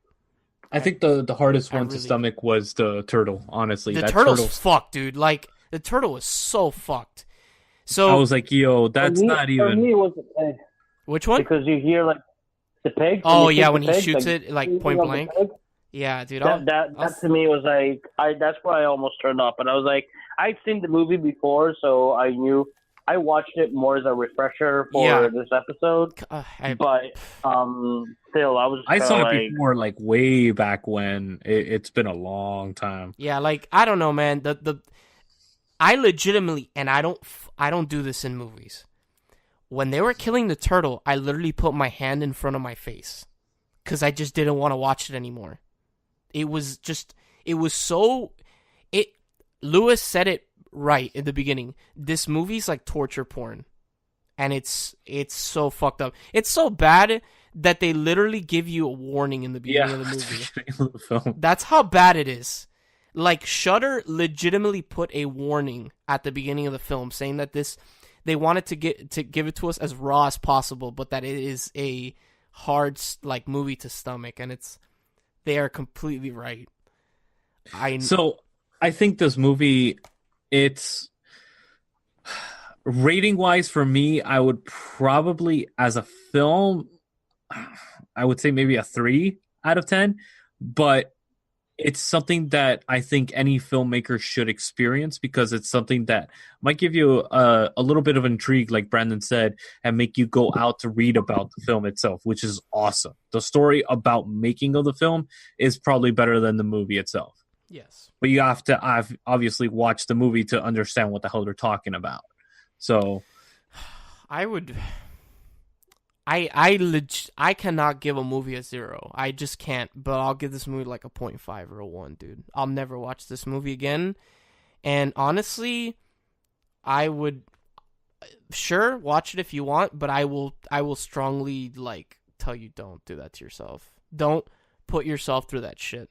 I think the hardest one to stomach was the turtle, honestly. The turtle's fucked, dude. Like, the turtle was so fucked. So I was like, yo, that's not even... For me, it was the pig. Which one? Because you hear, like, the pig. Oh, yeah, when he shoots it, like, point blank. Yeah, dude. That to me was like, that's why I almost turned off. But I was like, I've seen the movie before, so I knew. I watched it more as a refresher for this episode. But still, I saw it before, like way back when. It's been a long time. Yeah, like I don't know, man. I legitimately, and I don't do this in movies. When they were killing the turtle, I literally put my hand in front of my face because I just didn't want to watch it anymore. Lewis said it right in the beginning. This movie's like torture porn, and it's so fucked up. It's so bad that they literally give you a warning in the beginning of the movie. That's how bad it is. Like, Shudder legitimately put a warning at the beginning of the film saying that they wanted to give it to us as raw as possible, but that it is a hard like movie to stomach, and they are completely right. So I think this movie, it's rating wise for me, I would probably, as a film, I would say maybe a 3 out of 10, but it's something that I think any filmmaker should experience because it's something that might give you a little bit of intrigue, like Brandon said, and make you go out to read about the film itself, which is awesome. The story about making of the film is probably better than the movie itself. Yes. But you have to obviously watch the movie to understand what the hell they're talking about. So I cannot give a movie a 0. I just can't. But I'll give this movie like a 0.5 or a 1, dude. I'll never watch this movie again. And honestly, I would sure watch it if you want, but I will strongly like tell you don't do that to yourself. Don't put yourself through that shit.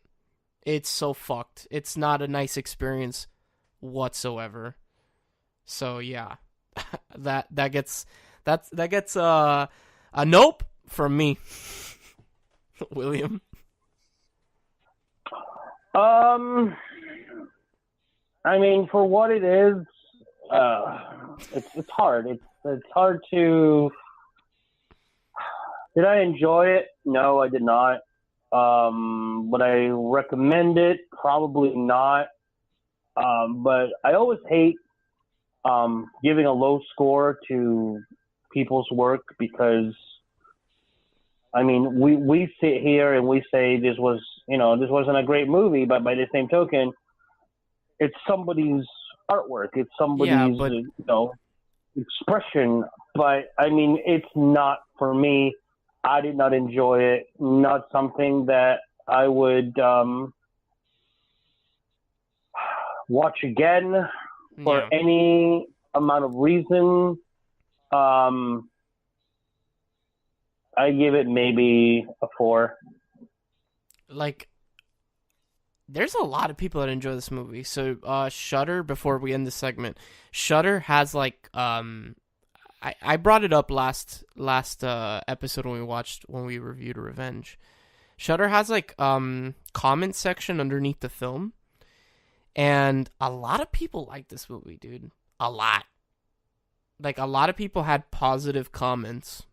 It's so fucked. It's not a nice experience whatsoever. So yeah, that gets a nope from me. William. I mean, for what it is, it's hard. It's hard to. Did I enjoy it? No, I did not. Would I recommend it? Probably not. But I always hate giving a low score to people's work because I mean, we sit here and we say this wasn't a great movie, but by the same token, it's somebody's artwork, it's Yeah, somebody's but expression. But I mean, it's not for me. I did not enjoy it. Not something that I would watch again for yeah. any amount of reason. I give it maybe a 4. Like, there's a lot of people that enjoy this movie. So, Shudder, before we end the segment, Shudder has like, I brought it up last episode when we reviewed Revenge. Shudder has like comment section underneath the film, and a lot of people like this movie, dude. A lot. Like, a lot of people had positive comments.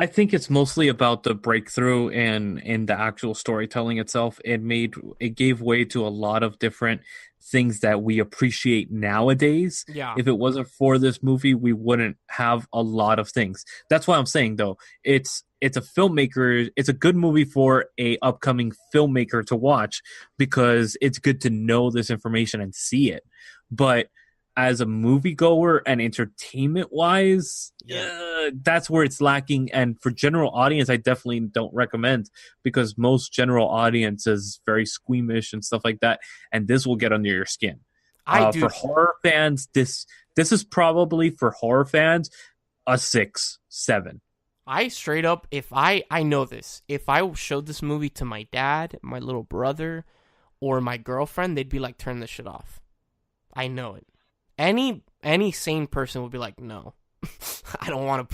I think it's mostly about the breakthrough and in the actual storytelling itself. It gave way to a lot of different things that we appreciate nowadays. Yeah. If it wasn't for this movie, we wouldn't have a lot of things. That's why I'm saying though, it's a filmmaker. It's a good movie for a upcoming filmmaker to watch because it's good to know this information and see it. But as a moviegoer and entertainment wise, that's where it's lacking. And for general audience, I definitely don't recommend because most general audience is very squeamish and stuff like that. And this will get under your skin. For horror fans, this is probably for horror fans a 6, 7. I straight up, if I know this, if I showed this movie to my dad, my little brother, or my girlfriend, they'd be like, turn this shit off. I know it. Any sane person would be like, no, I don't want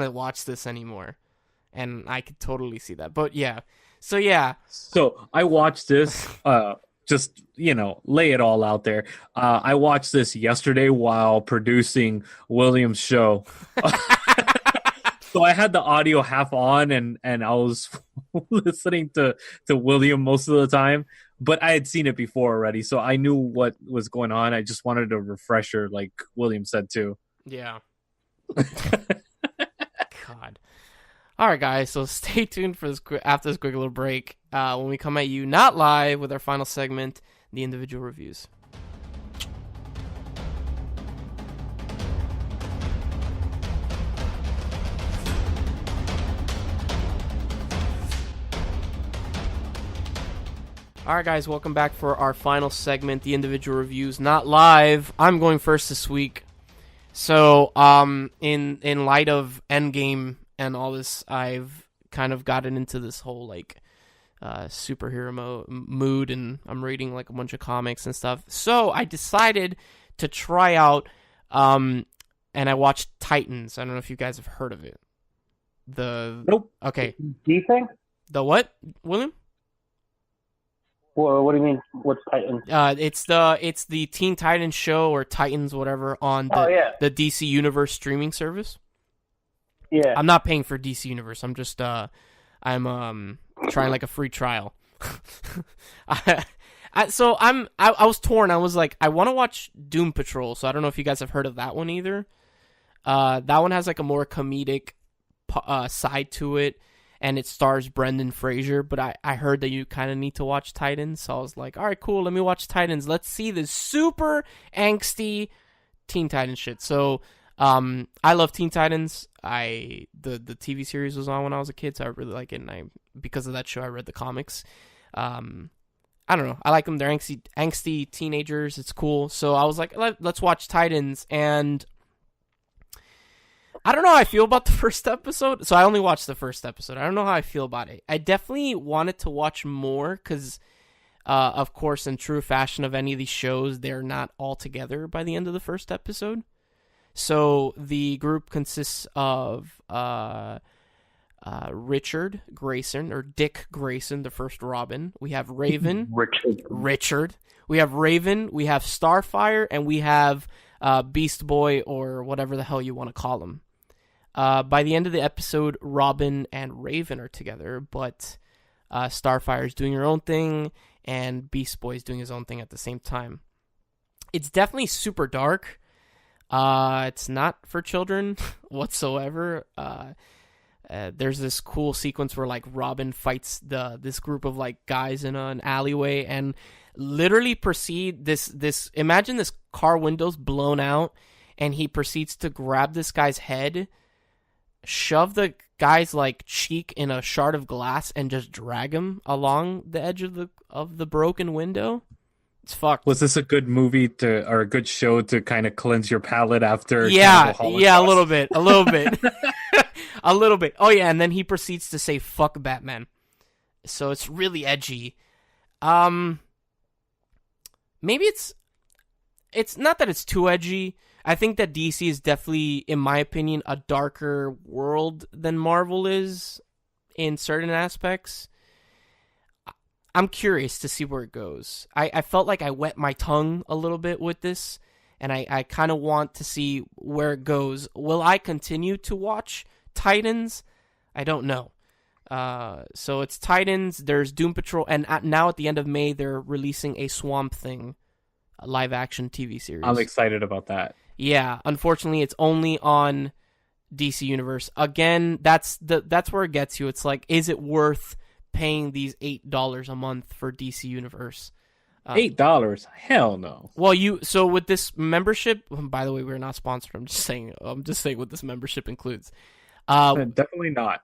to watch this anymore, and I could totally see that. But yeah, so I watched this. Just lay it all out there. I watched this yesterday while producing William's show. So I had the audio half on, and I was listening to William most of the time. But I had seen it before already, so I knew what was going on. I just wanted a refresher, like William said too. Yeah. God. All right, guys. So stay tuned for this after this quick little break when we come at you not live with our final segment, the individual reviews. All right, guys, welcome back for our final segment, the individual reviews, not live. I'm going first this week. So, in light of Endgame and all this, I've kind of gotten into this whole like superhero mood, and I'm reading like a bunch of comics and stuff. So I decided to try out, and I watched Titans. I don't know if you guys have heard of it. Nope. Okay. Do you think? The what, William? Well, what do you mean? What's Titans? It's the Teen Titans show or Titans, whatever, on the DC Universe streaming service. Yeah. I'm not paying for DC Universe. I'm just I'm trying like a free trial. I was torn. I was like, I want to watch Doom Patrol, so I don't know if you guys have heard of that one either. That one has like a more comedic side to it. And it stars Brendan Fraser, but I heard that you kind of need to watch Titans, so I was like, all right, cool, let me watch Titans. Let's see this super angsty Teen Titans shit. So, I love Teen Titans. The TV series was on when I was a kid, so I really like it, and because of that show, I read the comics. I don't know, I like them. They're angsty teenagers. It's cool. So I was like, let's watch Titans, and I don't know how I feel about the first episode. So I only watched the first episode. I don't know how I feel about it. I definitely wanted to watch more because, of course, in true fashion of any of these shows, they're not all together by the end of the first episode. So the group consists of Richard Grayson, or Dick Grayson, the first Robin. We have Raven. Richard. We have Raven. We have Starfire. And we have Beast Boy, or whatever the hell you want to call him. By the end of the episode, Robin and Raven are together, but Starfire is doing her own thing, and Beast Boy is doing his own thing at the same time. It's definitely super dark. It's not for children whatsoever. there's this cool sequence where like Robin fights this group of like guys in an alleyway and literally imagine this car windows blown out, and he proceeds to grab this guy's head, shove the guy's like cheek in a shard of glass, and just drag him along the edge of the broken window. It's fucked. Was this a good movie or a good show to kind of cleanse your palate after? Yeah, Cannibal a little bit, a little bit. Oh yeah, and then he proceeds to say "fuck Batman," so it's really edgy. Maybe it's not that it's too edgy. I think that DC is definitely, in my opinion, a darker world than Marvel is in certain aspects. I'm curious to see where it goes. I felt like I wet my tongue a little bit with this, and I kind of want to see where it goes. Will I continue to watch Titans? I don't know. So it's Titans, there's Doom Patrol, and now at the end of May, they're releasing a Swamp Thing live-action TV series. I'm excited about that. Yeah, unfortunately, it's only on DC Universe. Again, that's where it gets you. It's like, is it worth paying these $8 a month for DC Universe? $8? Hell no. Well, so with this membership, by the way, we're not sponsored. I'm just saying what this membership includes. Definitely not.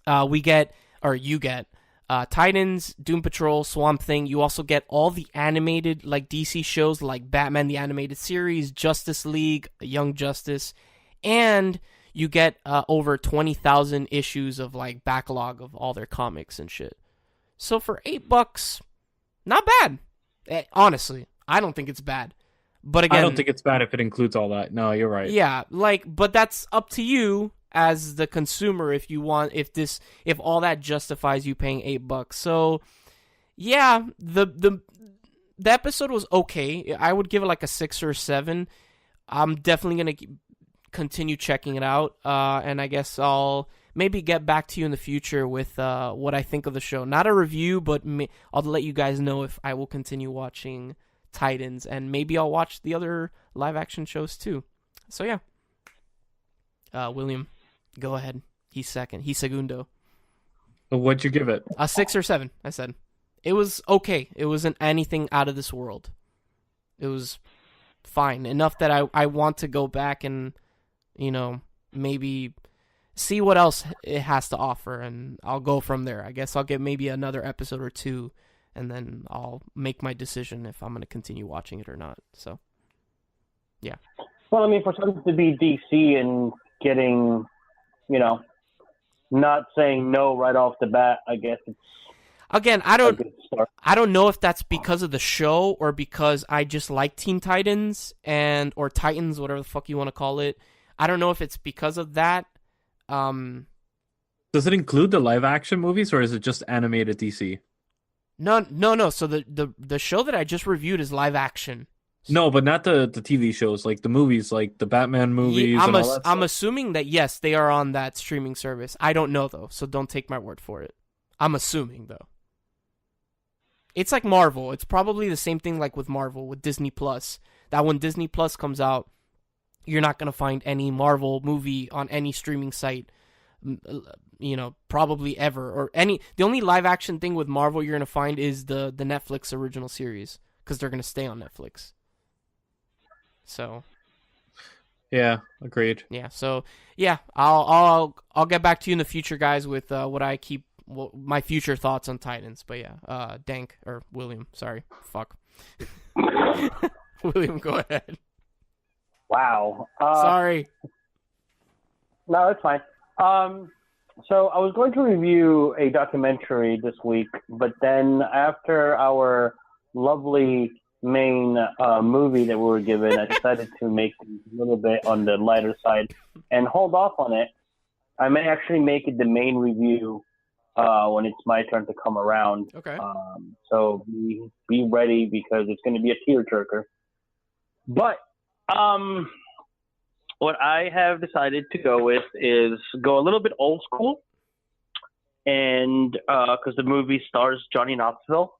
You get Titans, Doom Patrol, Swamp Thing. You also get all the animated like DC shows like Batman the Animated Series, Justice League, Young Justice, and you get over 20,000 issues of like backlog of all their comics and shit. So for $8, not bad. Honestly, I don't think it's bad. But again, I don't think it's bad if it includes all that. No, you're right. Yeah, but that's up to you as the consumer if if all that justifies you paying $8. So yeah, the episode was okay. I would give it like a 6 or 7. I'm definitely gonna continue checking it out, and I guess I'll maybe get back to you in the future with what I think of the show. Not a review, but I'll let you guys know if I will continue watching Titans, and maybe I'll watch the other live action shows too. So yeah, William, go ahead. He's second. He's segundo. What'd you give it? A 6 or 7. I said it was okay. It wasn't anything out of this world. It was fine enough that I want to go back and maybe see what else it has to offer, and I'll go from there. I guess I'll get maybe another episode or 2, and then I'll make my decision if I'm going to continue watching it or not. So, yeah. Well, I mean, for something to be DC and getting, not saying no right off the bat, I guess it's again, I don't know if that's because of the show or because I just like Teen Titans or Titans, whatever the fuck you want to call it. I don't know if it's because of that. Does it include the live action movies, or is it just animated DC? No. So the show that I just reviewed is live action. No, but not the TV shows, like the movies, like the Batman movies. Yeah, and all that I'm stuff. assuming that yes, they are on that streaming service. I don't know though, so don't take my word for it. I'm assuming though. It's like Marvel. It's probably the same thing like with Marvel with Disney Plus. That when Disney Plus comes out, you're not gonna find any Marvel movie on any streaming site. Probably ever or any. The only live action thing with Marvel you're gonna find is the Netflix original series because they're gonna stay on Netflix. So, yeah, agreed. Yeah, so yeah, I'll get back to you in the future, guys, with my future thoughts on Titans. But yeah, Dank or William, sorry, fuck, William, go ahead. Wow. Sorry. No, it's fine. So I was going to review a documentary this week, but then after our lovely main movie that we were given, I decided to make it a little bit on the lighter side and hold off on it. I may actually make it the main review when it's my turn to come around. Okay. So be ready because it's going to be a tearjerker. But what I have decided to go with is go a little bit old school, and because the movie stars Johnny Knoxville.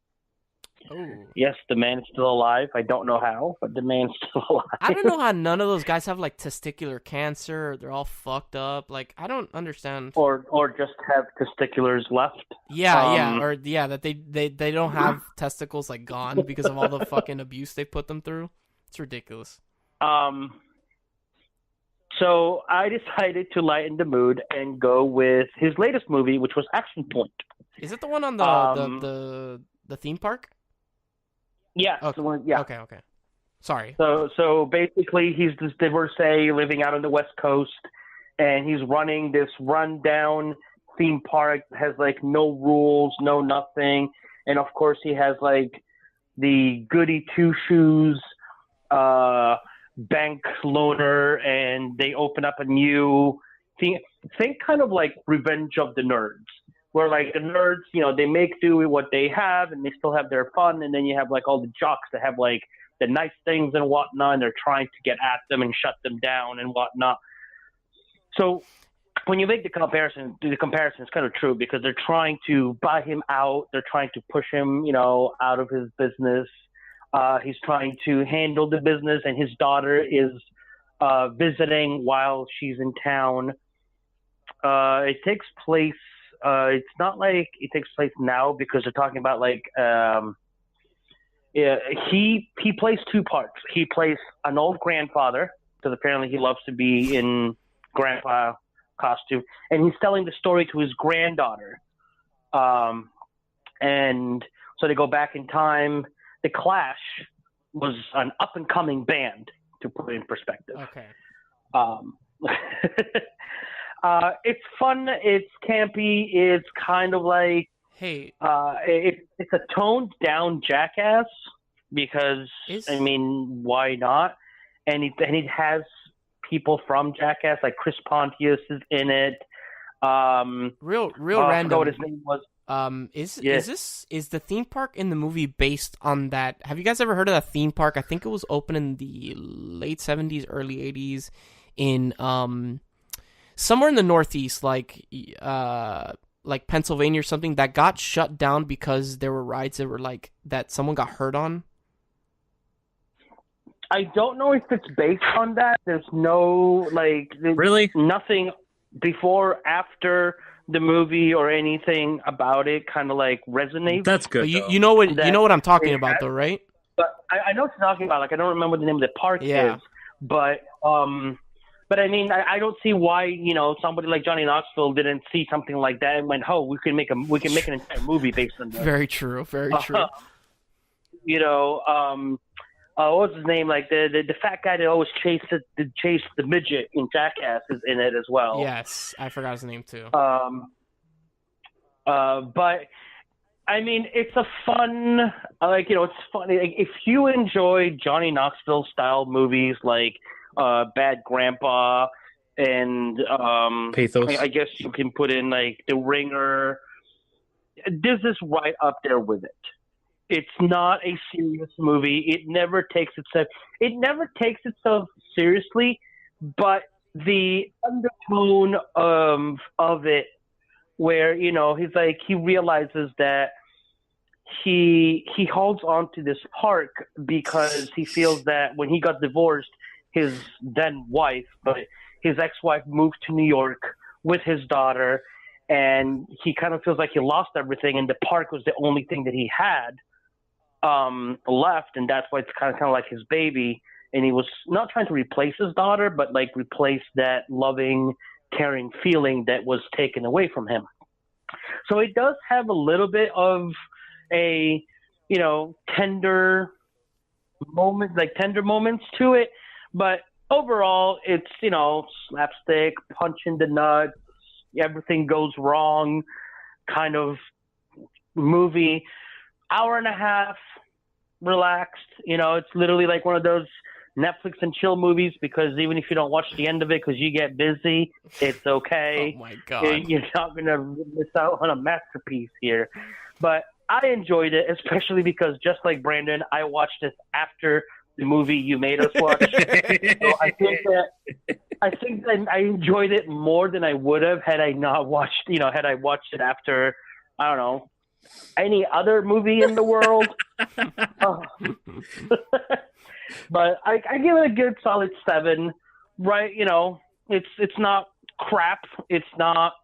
Oh. Yes, the man is still alive. I don't know how, but the man's still alive. I don't know how none of those guys have like testicular cancer. They're all fucked up. Like I don't understand. Or just have testiculars left. Yeah, that they don't have testicles like gone because of all the fucking abuse they put them through. It's ridiculous. So I decided to lighten the mood and go with his latest movie, which was Action Point. Is it the one on the theme park? Yeah. Okay. The one, yeah. Okay. Sorry. So basically, he's this divorcee living out on the West Coast, and he's running this rundown theme park that has like no rules, no nothing, and of course he has like the goody two shoes bank loaner, and they open up a new thing. Think kind of like Revenge of the Nerds, where like the nerds, they make do with what they have, and they still have their fun, and then you have like all the jocks that have like the nice things and whatnot, and they're trying to get at them and shut them down and whatnot. So when you make the comparison is kind of true, because they're trying to buy him out, they're trying to push him, out of his business. He's trying to handle the business, and his daughter is visiting while she's in town. It takes place. It's not like it takes place now, because they're talking about like he plays two parts. He plays an old grandfather, because apparently he loves to be in grandpa costume, and he's telling the story to his granddaughter. And so they go back in time. The Clash was an up-and-coming band, to put it in perspective. Okay. It's fun. It's campy. It's kind of like it's a toned-down Jackass, because why not? And it has people from Jackass, like Chris Pontius is in it. Real random. I forgot what his name was. Is the theme park in the movie based on that? Have you guys ever heard of that theme park? I think it was open in the late 70s, early 80s in somewhere in the Northeast, like Pennsylvania or something, that got shut down because there were rides that were like that someone got hurt on. I don't know if it's based on that. There's no nothing before, after the movie or anything about it kind of like resonates. That's good. You know what I'm talking about, though, right? But I know what you're talking about. Like, I don't remember what the name of the park is, but I mean, I don't see why somebody like Johnny Knoxville didn't see something like that and went, "Oh, we can make an entire movie based on that." Very true. Very true. What was his name? Like the fat guy that always chased the midget in Jackass is in it as well. Yes, I forgot his name too. But I mean, it's a fun, it's funny. Like, if you enjoy Johnny Knoxville style movies like Bad Grandpa and Pathos, I guess you can put in like The Ringer. This is right up there with it. It's not a serious movie. It never takes itself seriously, but the undertone of it, where he realizes that he holds on to this park because he feels that when he got divorced, his then wife, but his ex-wife, moved to New York with his daughter, and he kind of feels like he lost everything, and the park was the only thing that he had left, and that's why it's kind of like his baby. And he was not trying to replace his daughter, but like replace that loving, caring feeling that was taken away from him. So it does have a little bit of a tender moments to it, but overall it's slapstick, punch in the nuts, everything goes wrong kind of movie. Hour and a half, relaxed. It's literally like one of those Netflix and chill movies, because even if you don't watch the end of it because you get busy, it's okay. Oh my God. You're not going to miss out on a masterpiece here. But I enjoyed it, especially because, just like Brandon, I watched this after the movie you made us watch. So I think that I enjoyed it more than I would have had I not watched, had I watched it after, I don't know, any other movie in the world. Oh. But I give it a good solid 7. Right, it's not crap. It's not.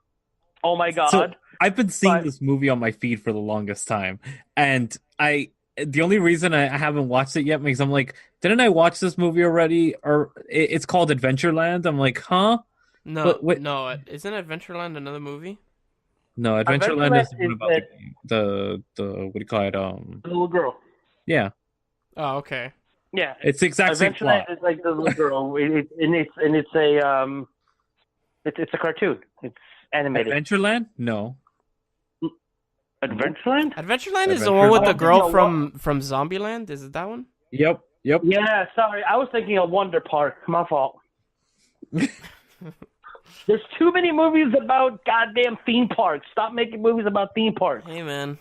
Oh my god. So I've been seeing But- this movie on my feed for the longest time, and the only reason I haven't watched it yet because I'm like, didn't I watch this movie already? Or it's called Adventureland. I'm like, huh? No, But wait- no, isn't Adventureland another movie? No, Adventureland is the one is about the what do you call it? The little girl. Yeah, Oh, okay. Yeah. it's the exact same Eventually, plot. it's like the little girl. It's a cartoon. It's animated. Adventureland? No. Adventureland? Adventureland is the one with the Adventureland. girl Oh, from Zombieland. Is it that one? Yep. Yeah, sorry. I was thinking of Wonder Park. My fault. There's too many movies about goddamn theme parks. Stop making movies about theme parks. Hey, man.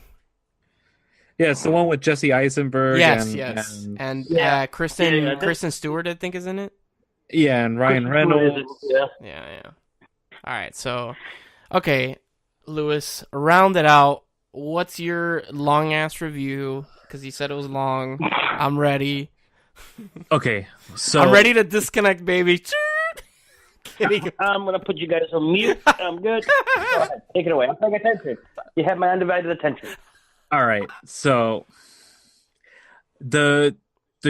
Yeah, it's the one with Jesse Eisenberg. Yes, and, yes. And Yeah. Kristen Yeah. Stewart, I think, is in it. Yeah, and Ryan Reynolds. Yeah. Yeah. All right, so, okay, Lewis, round it out. What's your long-ass review? Because you said it was long. I'm ready. Okay, so I'm ready to disconnect, baby. Kidding. I'm going to put you guys on mute. I'm good. Go ahead. Take it away. I'm paying attention. You have my undivided attention. All right, so the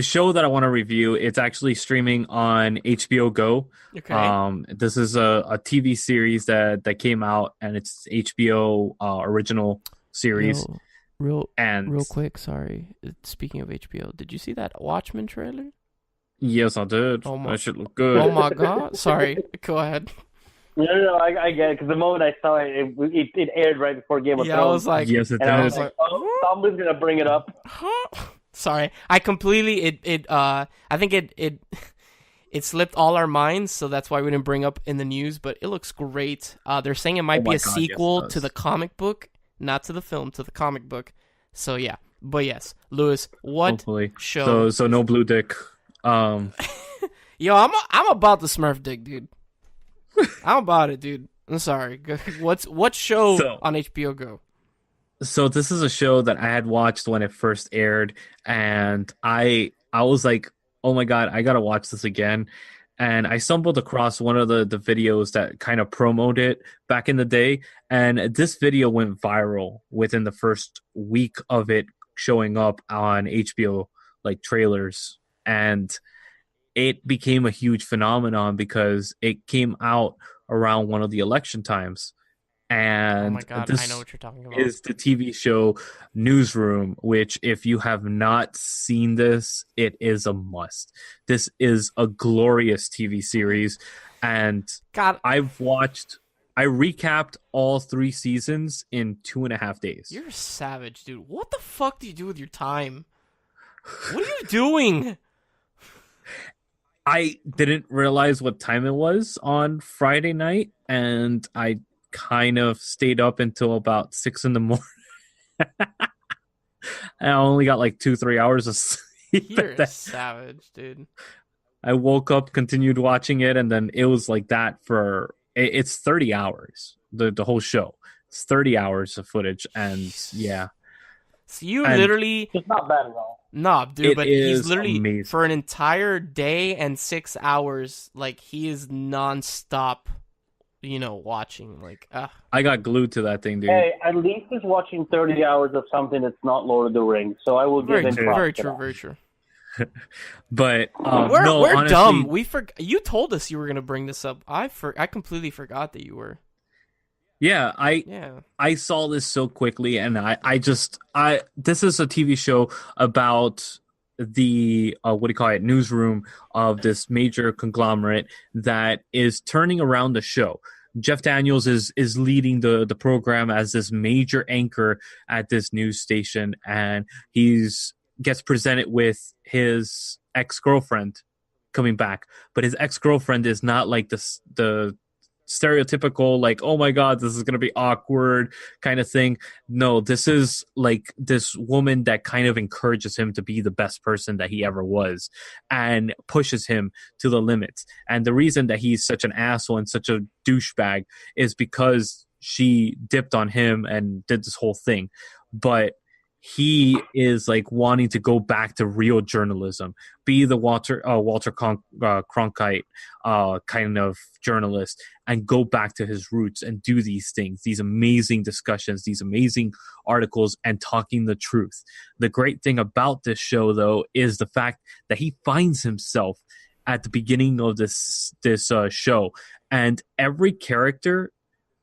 show that I want to review, it's actually streaming on HBO Go. Okay. This is a TV series that came out, and it's HBO original series. Real And quick, sorry. Speaking of HBO, did you see that Watchmen trailer? yes, I did. Oh my- That should look good. Oh my god. Sorry. Go ahead. No, I get it. Because the moment I saw it, it aired right before Game of Yeah, I Thrones. was like, Yes, it and I did. was like, oh, somebody's going to bring it up. huh? Sorry. I completely I think it slipped all our minds, so that's why we didn't bring up in the news, but it looks great. They're saying it might Oh be my a God, yes, it sequel does. to the comic book, not to the film, to the comic book. So yeah. But yes, Lewis, what Hopefully. show? So no blue dick. Yo, I'm about the Smurf dick, dude. I'm about it, dude. I'm sorry. What show So- on HBO Go? So this is a show that I had watched when it first aired, and I was like, oh my god, I gotta watch this again. And I stumbled across one of the videos that kind of promoted it back in the day, and this video went viral within the first week of it showing up on HBO like trailers, and it became a huge phenomenon because it came out around one of the election times. And Oh my god, this I know what you're talking about. is the TV show Newsroom, which if you have not seen this, it is a must. This is a glorious TV series, and God, I recapped all 3 seasons in 2.5 days. you're a savage, dude. What the fuck do you do with your time? What are you doing? I didn't realize what time it was on Friday night, and I kind of stayed up until about 6 in the morning. I only got like 2-3 hours of sleep. You're at a that. savage, dude. I woke up, continued watching it, and then it was like that for it's 30 hours. The whole show. It's 30 hours of footage, and Jesus. yeah, So you And- literally It's not bad at all. nah, dude. It But he's is literally amazing. for an entire day and 6 hours. Like he is nonstop, watching. Like, I got glued to that thing, dude. Hey, at least he's watching 30 hours of something that's not Lord of the Rings, so I will give very him true, props very for true, that. very true. But we're no, we're honestly, dumb. You told us you were gonna bring this up. I completely forgot that you were. Yeah, Yeah. I saw this so quickly, and this is a TV show about the newsroom of this major conglomerate that is turning around the show. Jeff Daniels is leading the program as this major anchor at this news station, and gets presented with his ex-girlfriend coming back, but his ex-girlfriend is not like the stereotypical like, oh my god, this is gonna be awkward kind of thing. No, this is like this woman that kind of encourages him to be the best person that he ever was and pushes him to the limits. And the reason that he's such an asshole and such a douchebag is because she dipped on him and did this whole thing. But he is like wanting to go back to real journalism, be the Walter Cronkite kind of journalist, and go back to his roots and do these things, these amazing discussions, these amazing articles, and talking the truth. The great thing about this show, though, is the fact that he finds himself at the beginning of this show, and every character.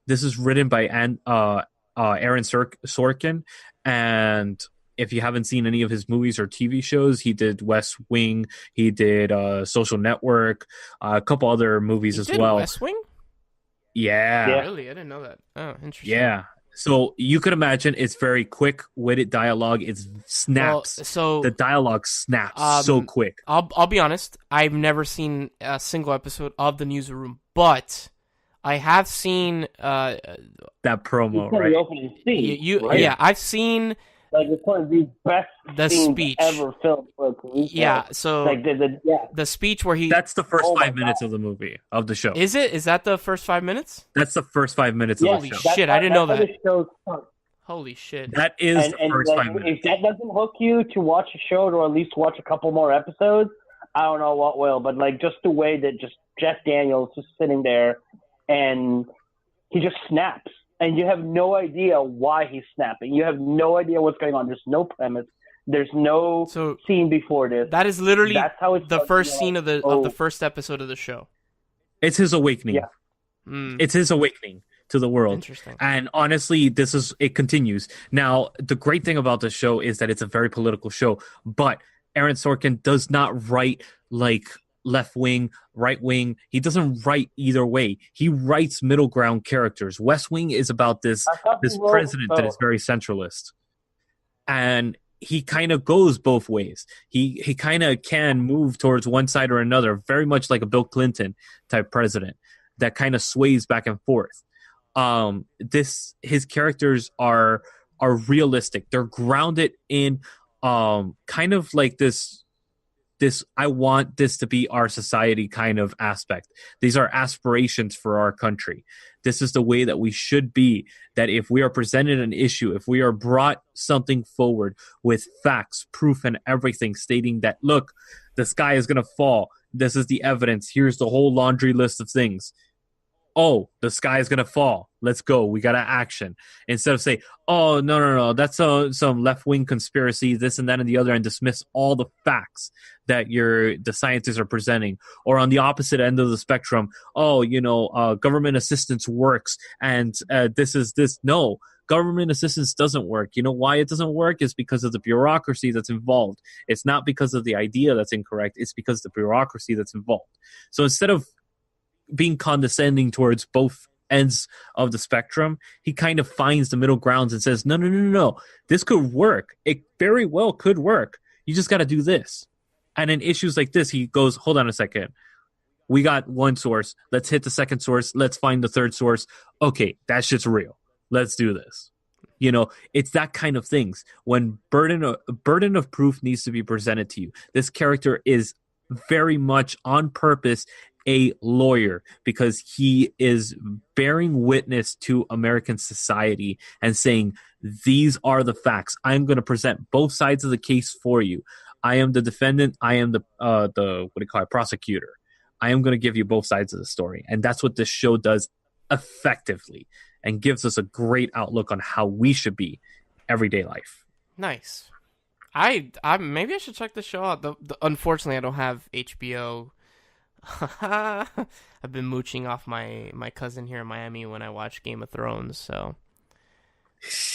This is written by Aaron Sorkin, and if you haven't seen any of his movies or TV shows, he did West Wing, he did Social Network, a couple other movies as well. West Wing? Yeah. Really? I didn't know that. Oh, interesting. Yeah. So you could imagine it's very quick-witted dialogue. It snaps. Well, so the dialogue snaps so quick. I'll be honest. I've never seen a single episode of the Newsroom, but I have seen that promo, right? The opening scene, right? Yeah, I've seen like it's one of the best speech ever filmed for a police. Yeah, so like the speech where he that's the first 5 minutes of the movie of the show. Is it? Is that the first 5 minutes? That's the first 5 minutes of the show. Holy shit! I didn't know that. Holy shit! That is the first 5 minutes. If that doesn't hook you to watch a show or at least watch a couple more episodes, I don't know what will. But like just the way that just Jeff Daniels just sitting there and he just snaps. And you have no idea why he's snapping. You have no idea what's going on. There's no premise. There's no scene before this. That is literally the first scene of the first episode of the show. It's his awakening. Yeah. It's his awakening to the world. Interesting. And honestly, it continues. Now, the great thing about this show is that it's a very political show, but Aaron Sorkin does not write like left wing, right wing. He doesn't write either way. He writes middle ground characters. West Wing is about this president that is very centralist. And he kind of goes both ways. He kind of can move towards one side or another, very much like a Bill Clinton type president that kind of sways back and forth. His characters are realistic. They're grounded in kind of like this I want this to be our society kind of aspect. These are aspirations for our country. This is the way that we should be, that if we are presented an issue, if we are brought something forward with facts, proof, and everything stating that, look, the sky is going to fall. This is the evidence. Here's the whole laundry list of things. Oh, the sky is going to fall. Let's go. We got to action. Instead of say, oh, no. That's some left-wing conspiracy, this and that and the other, and dismiss all the facts that the scientists are presenting. Or on the opposite end of the spectrum, government assistance works, and this is this. No, government assistance doesn't work. You know why it doesn't work? It's because of the bureaucracy that's involved. It's not because of the idea that's incorrect. It's because of the bureaucracy that's involved. So instead of being condescending towards both ends of the spectrum, he kind of finds the middle grounds and says, no, this could work. It very well could work. You just got to do this. And in issues like this, he goes, hold on a second. We got one source. Let's hit the second source. Let's find the third source. Okay, that shit's real. Let's do this. It's that kind of things. When burden of proof needs to be presented to you. This character is very much on purpose a lawyer because he is bearing witness to American society and saying, these are the facts. I'm going to present both sides of the case for you. I am the defendant. I am the prosecutor. I am going to give you both sides of the story. And that's what this show does effectively and gives us a great outlook on how we should be everyday life. Nice. I maybe I should check the show out. Unfortunately, I don't have HBO. I've been mooching off my cousin here in Miami when I watch Game of Thrones, so.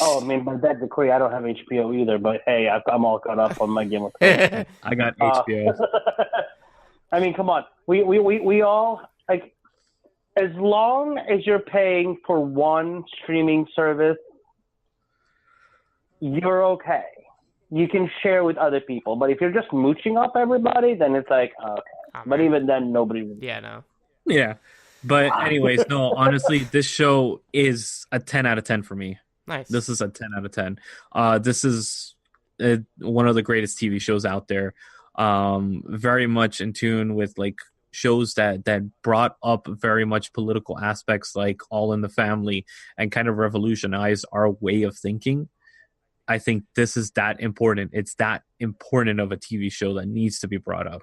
Oh, I mean, by that decree, I don't have HBO either, but hey, I'm all caught up on my Game of Thrones. I got HBO. I mean, come on. We all, like, as long as you're paying for one streaming service, you're okay. You can share with other people, but if you're just mooching off everybody, then it's like, okay. But even then, nobody. Yeah, no. Yeah, but anyways, no. Honestly, this show is a 10 out of 10 for me. Nice. This is a 10 out of 10. This is one of the greatest TV shows out there. Very much in tune with like shows that brought up very much political aspects, like All in the Family, and kind of revolutionized our way of thinking. I think this is that important. It's that important of a TV show that needs to be brought up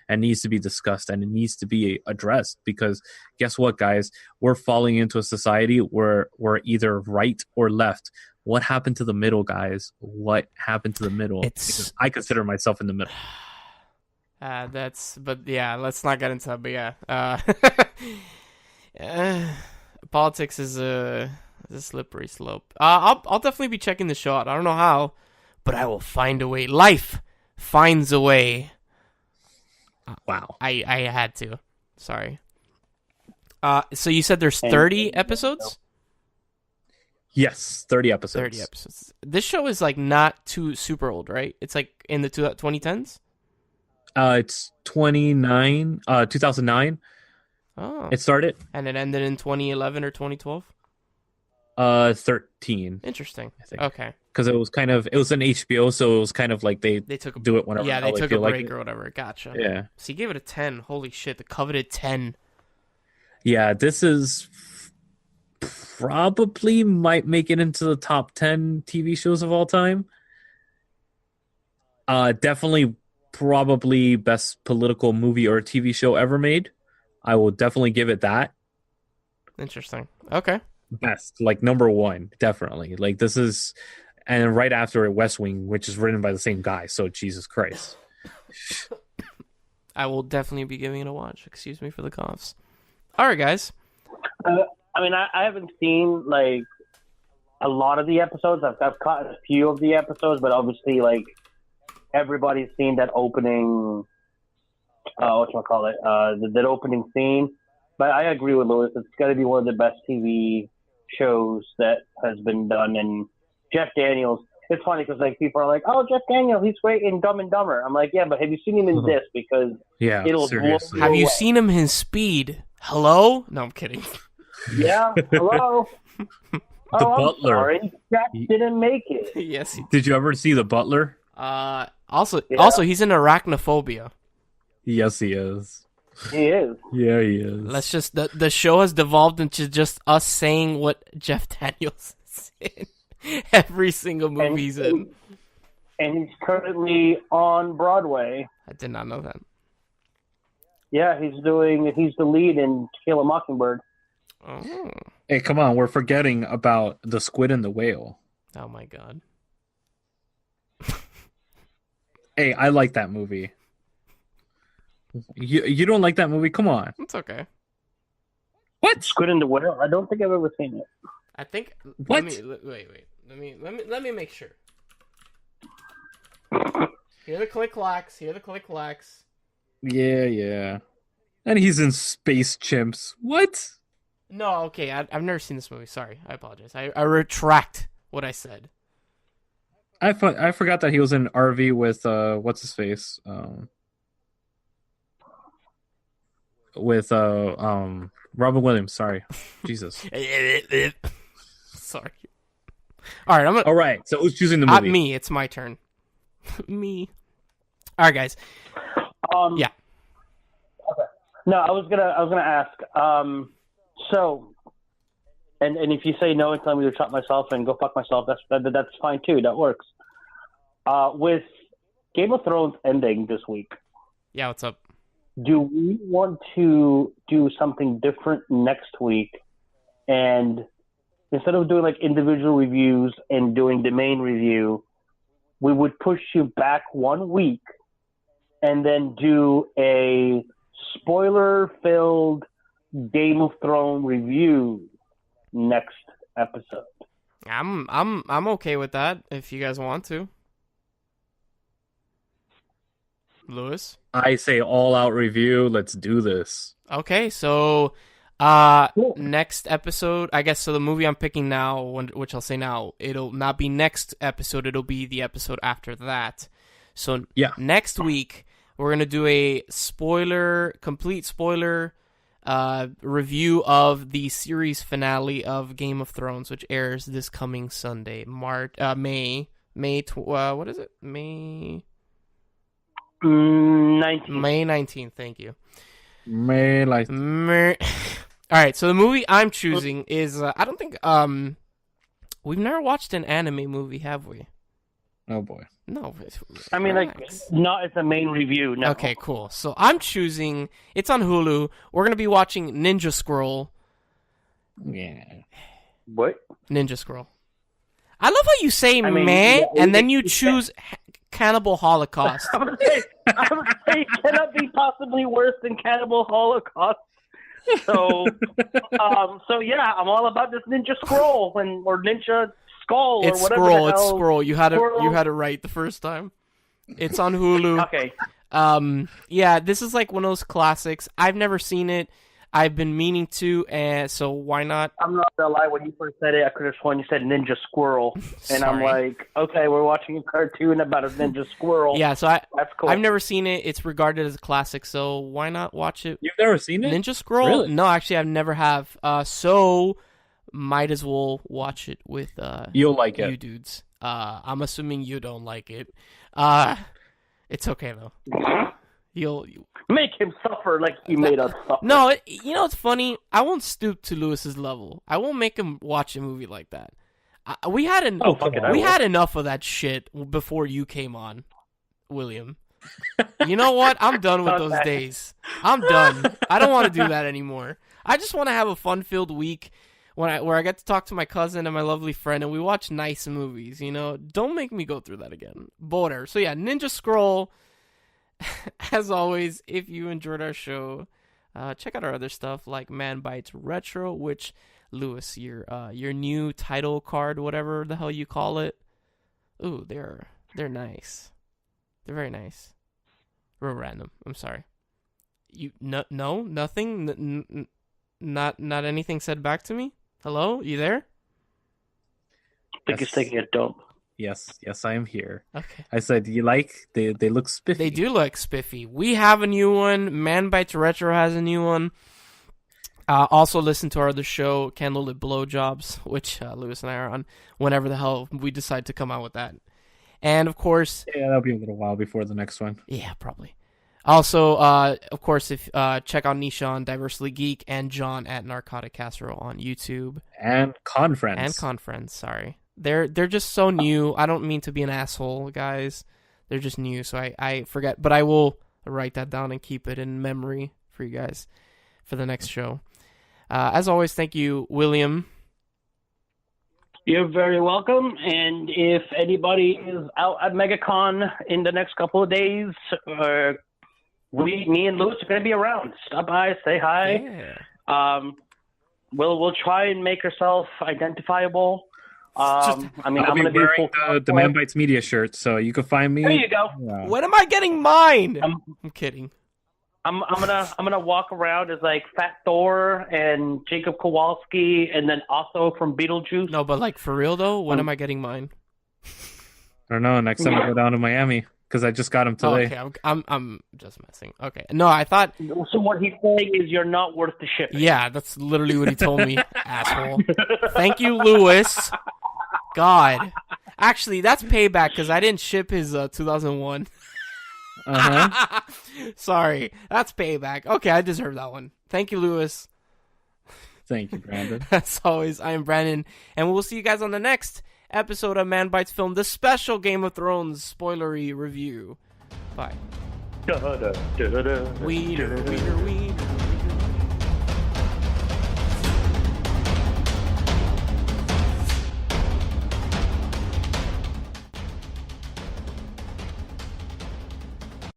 and needs to be discussed and it needs to be addressed, because guess what, guys? We're falling into a society where we're either right or left. What happened to the middle, guys? What happened to the middle? Because I consider myself in the middle. Let's not get into that. But politics is a slippery slope. I'll definitely be checking the show out. I don't know how, but I will find a way. Life finds a way. Wow. I had to. Sorry. So you said there's 30 episodes? Yes, 30 episodes. 30 episodes. This show is like not too super old, right? It's like in the 2010s? It's 2009. Oh. It started. And it ended in 2011 or 2012? 13. Interesting. I think. Okay. Because it was an HBO, so it was kind of like they took do it whenever. Yeah, they took a break like or whatever. Gotcha. Yeah. So you gave it a 10. Holy shit, the coveted 10. Yeah, this is probably might make it into the top 10 TV shows of all time. Definitely, probably best political movie or TV show ever made. I will definitely give it that. Interesting. Okay. Best, like number one, definitely. Like this is, and right after it, West Wing, which is written by the same guy. So Jesus Christ. I will definitely be giving it a watch. Excuse me for the coughs. All right, guys. I mean, I haven't seen like a lot of the episodes. I've caught a few of the episodes, but obviously, like everybody's seen that opening. That opening scene. But I agree with Lewis. It's got to be one of the best TV shows that has been done. And Jeff Daniels. It's funny because like people are like, "Oh, Jeff Daniels, he's great in Dumb and Dumber." I'm like, "Yeah, but have you seen him in this? Because it'll seriously. Have you seen him in Speed? Hello? No, I'm kidding. Yeah, hello. The Butler. I'm sorry. Jack didn't make it. Yes. Did you ever see The Butler? Also, he's in Arachnophobia. Yes, he is. He is. Yeah, he is. Let's just the show has devolved into just us saying what Jeff Daniels is in every single movie he's in. And he's currently on Broadway. I did not know that. Yeah, he's the lead in To Kill a Mockingbird. Oh. Hey, come on, we're forgetting about The Squid and the Whale. Oh my god. Hey, I like that movie. You don't like that movie? Come on. It's okay. What? Squid and the Whale? I don't think I've ever seen it. I think. What? Wait. Let me make sure. Hear the click clacks. Yeah. And he's in Space Chimps. What? No, okay. I've never seen this movie. Sorry, I apologize. I retract what I said. I forgot that he was in RV with what's his face? With Robin Williams. Sorry, Jesus. Sorry. All right, All right. So who's choosing the movie? Me. It's my turn. Me. All right, guys. Yeah. Okay. No, I was gonna ask. So, and if you say no and tell me to chop myself and go fuck myself, that's fine too. That works. With Game of Thrones ending this week. Yeah. What's up? Do we want to do something different next week? And instead of doing like individual reviews and doing the main review, we would push you back 1 week and then do a spoiler-filled Game of Thrones review next episode. I'm okay with that if you guys want to. Lewis? I say all-out review. Let's do this. Okay, so next episode, I guess, so the movie I'm picking now, which I'll say now, it'll not be next episode, it'll be the episode after that. So next week, we're going to do a complete spoiler review of the series finale of Game of Thrones, which airs this coming Sunday, May 19th, thank you. All right, so the movie I'm choosing is I don't think we've never watched an anime movie, have we? Oh boy. No. I mean, like, not as a main review. No. Okay, cool. So I'm choosing. It's on Hulu. We're gonna be watching Ninja Scroll. Yeah. What? Ninja Scroll. I love how you say mean, meh, yeah, and then you choose Cannibal Holocaust. I would say it cannot be possibly worse than Cannibal Holocaust. So, so yeah, I'm all about this Ninja Scroll or Ninja Skull or It's whatever Scroll. the It's hell. Scroll. You had Scroll. it right the first time. It's on Hulu. Okay. Yeah, this is like one of those classics. I've never seen it. I've been meaning to, and so why not? I'm not gonna lie. When you first said it, I could have sworn you said Ninja Squirrel, and I'm Sorry. like, okay, we're watching a cartoon about a Ninja Squirrel. Yeah, so That's cool. I've never seen it. It's regarded as a classic, so why not watch it? You've never seen it? Ninja Scroll? Really? No, actually, I've never have. So might as well watch it with You'll like you it. dudes. I'm assuming you don't like it. It's okay though. You'll Make him suffer like he made us suffer. no. You know what's funny? I won't stoop to Lewis's level. I won't make him watch a movie like that. We had Oh, fuck it, I we will. had enough of that shit before you came on, William. You know what? I'm done with those Okay. days. I'm done. I don't want to do that anymore. I just want to have a fun-filled week where I get to talk to my cousin and my lovely friend and we watch nice movies, you know? Don't make me go through that again. Border. So yeah, Ninja Scroll. As always, if you enjoyed our show, check out our other stuff like Man Bites Retro, which, Lewis, your new title card, whatever the hell you call it. Ooh, they're nice. They're very nice. Real random. I'm sorry. Nothing. Not anything said back to me. Hello, you there? I think he's taking a dump. Yes, I am here. Okay. I said, you like? They look spiffy. They do look spiffy. We have a new one. Man Bites Retro has a new one. Also listen to our other show, Candlelit Blowjobs, which Lewis and I are on whenever the hell we decide to come out with that. And of course, Yeah, that'll be a little while before the next one. yeah, probably. Also, of course, if check out Nisha on Diversely Geek and John at Narcotic Casserole on YouTube And Conference. and Conference. Sorry, they're just so new. I don't mean to be an asshole, guys. They're just new, so I forget. But I will write that down and keep it in memory for you guys for the next show. As always, thank you, William. You're very welcome. And if anybody is out at MegaCon in the next couple of days, me and Louis are going to be around. Stop by, say hi. Yeah. We'll try and make ourselves identifiable. I mean, I'll I'm be going to be wearing full the Manbitesmedia shirt, so you can find me. There you go. Yeah. When am I getting mine? I'm kidding. I'm gonna walk around as like Fat Thor and Jacob Kowalski, and then Otto from Beetlejuice. No, but like for real though, when am I getting mine? I don't know. Next time I go down to Miami, because I just got him today. Okay, I'm just messing. Okay, no, I thought. So what he's saying is you're not worth the shipping. Yeah, that's literally what he told me, asshole. Thank you, Lewis. God, actually, that's payback because I didn't ship his 2001. Uh-huh. Sorry, that's payback. Okay, I deserve that one. Thank you, Lewis. Thank you, Brandon. As always, I am Brandon, and we'll see you guys on the next episode of Man Bites Film, the special Game of Thrones spoilery review. Bye. Da, da, da, da, da, Wiener, wiener, wiener.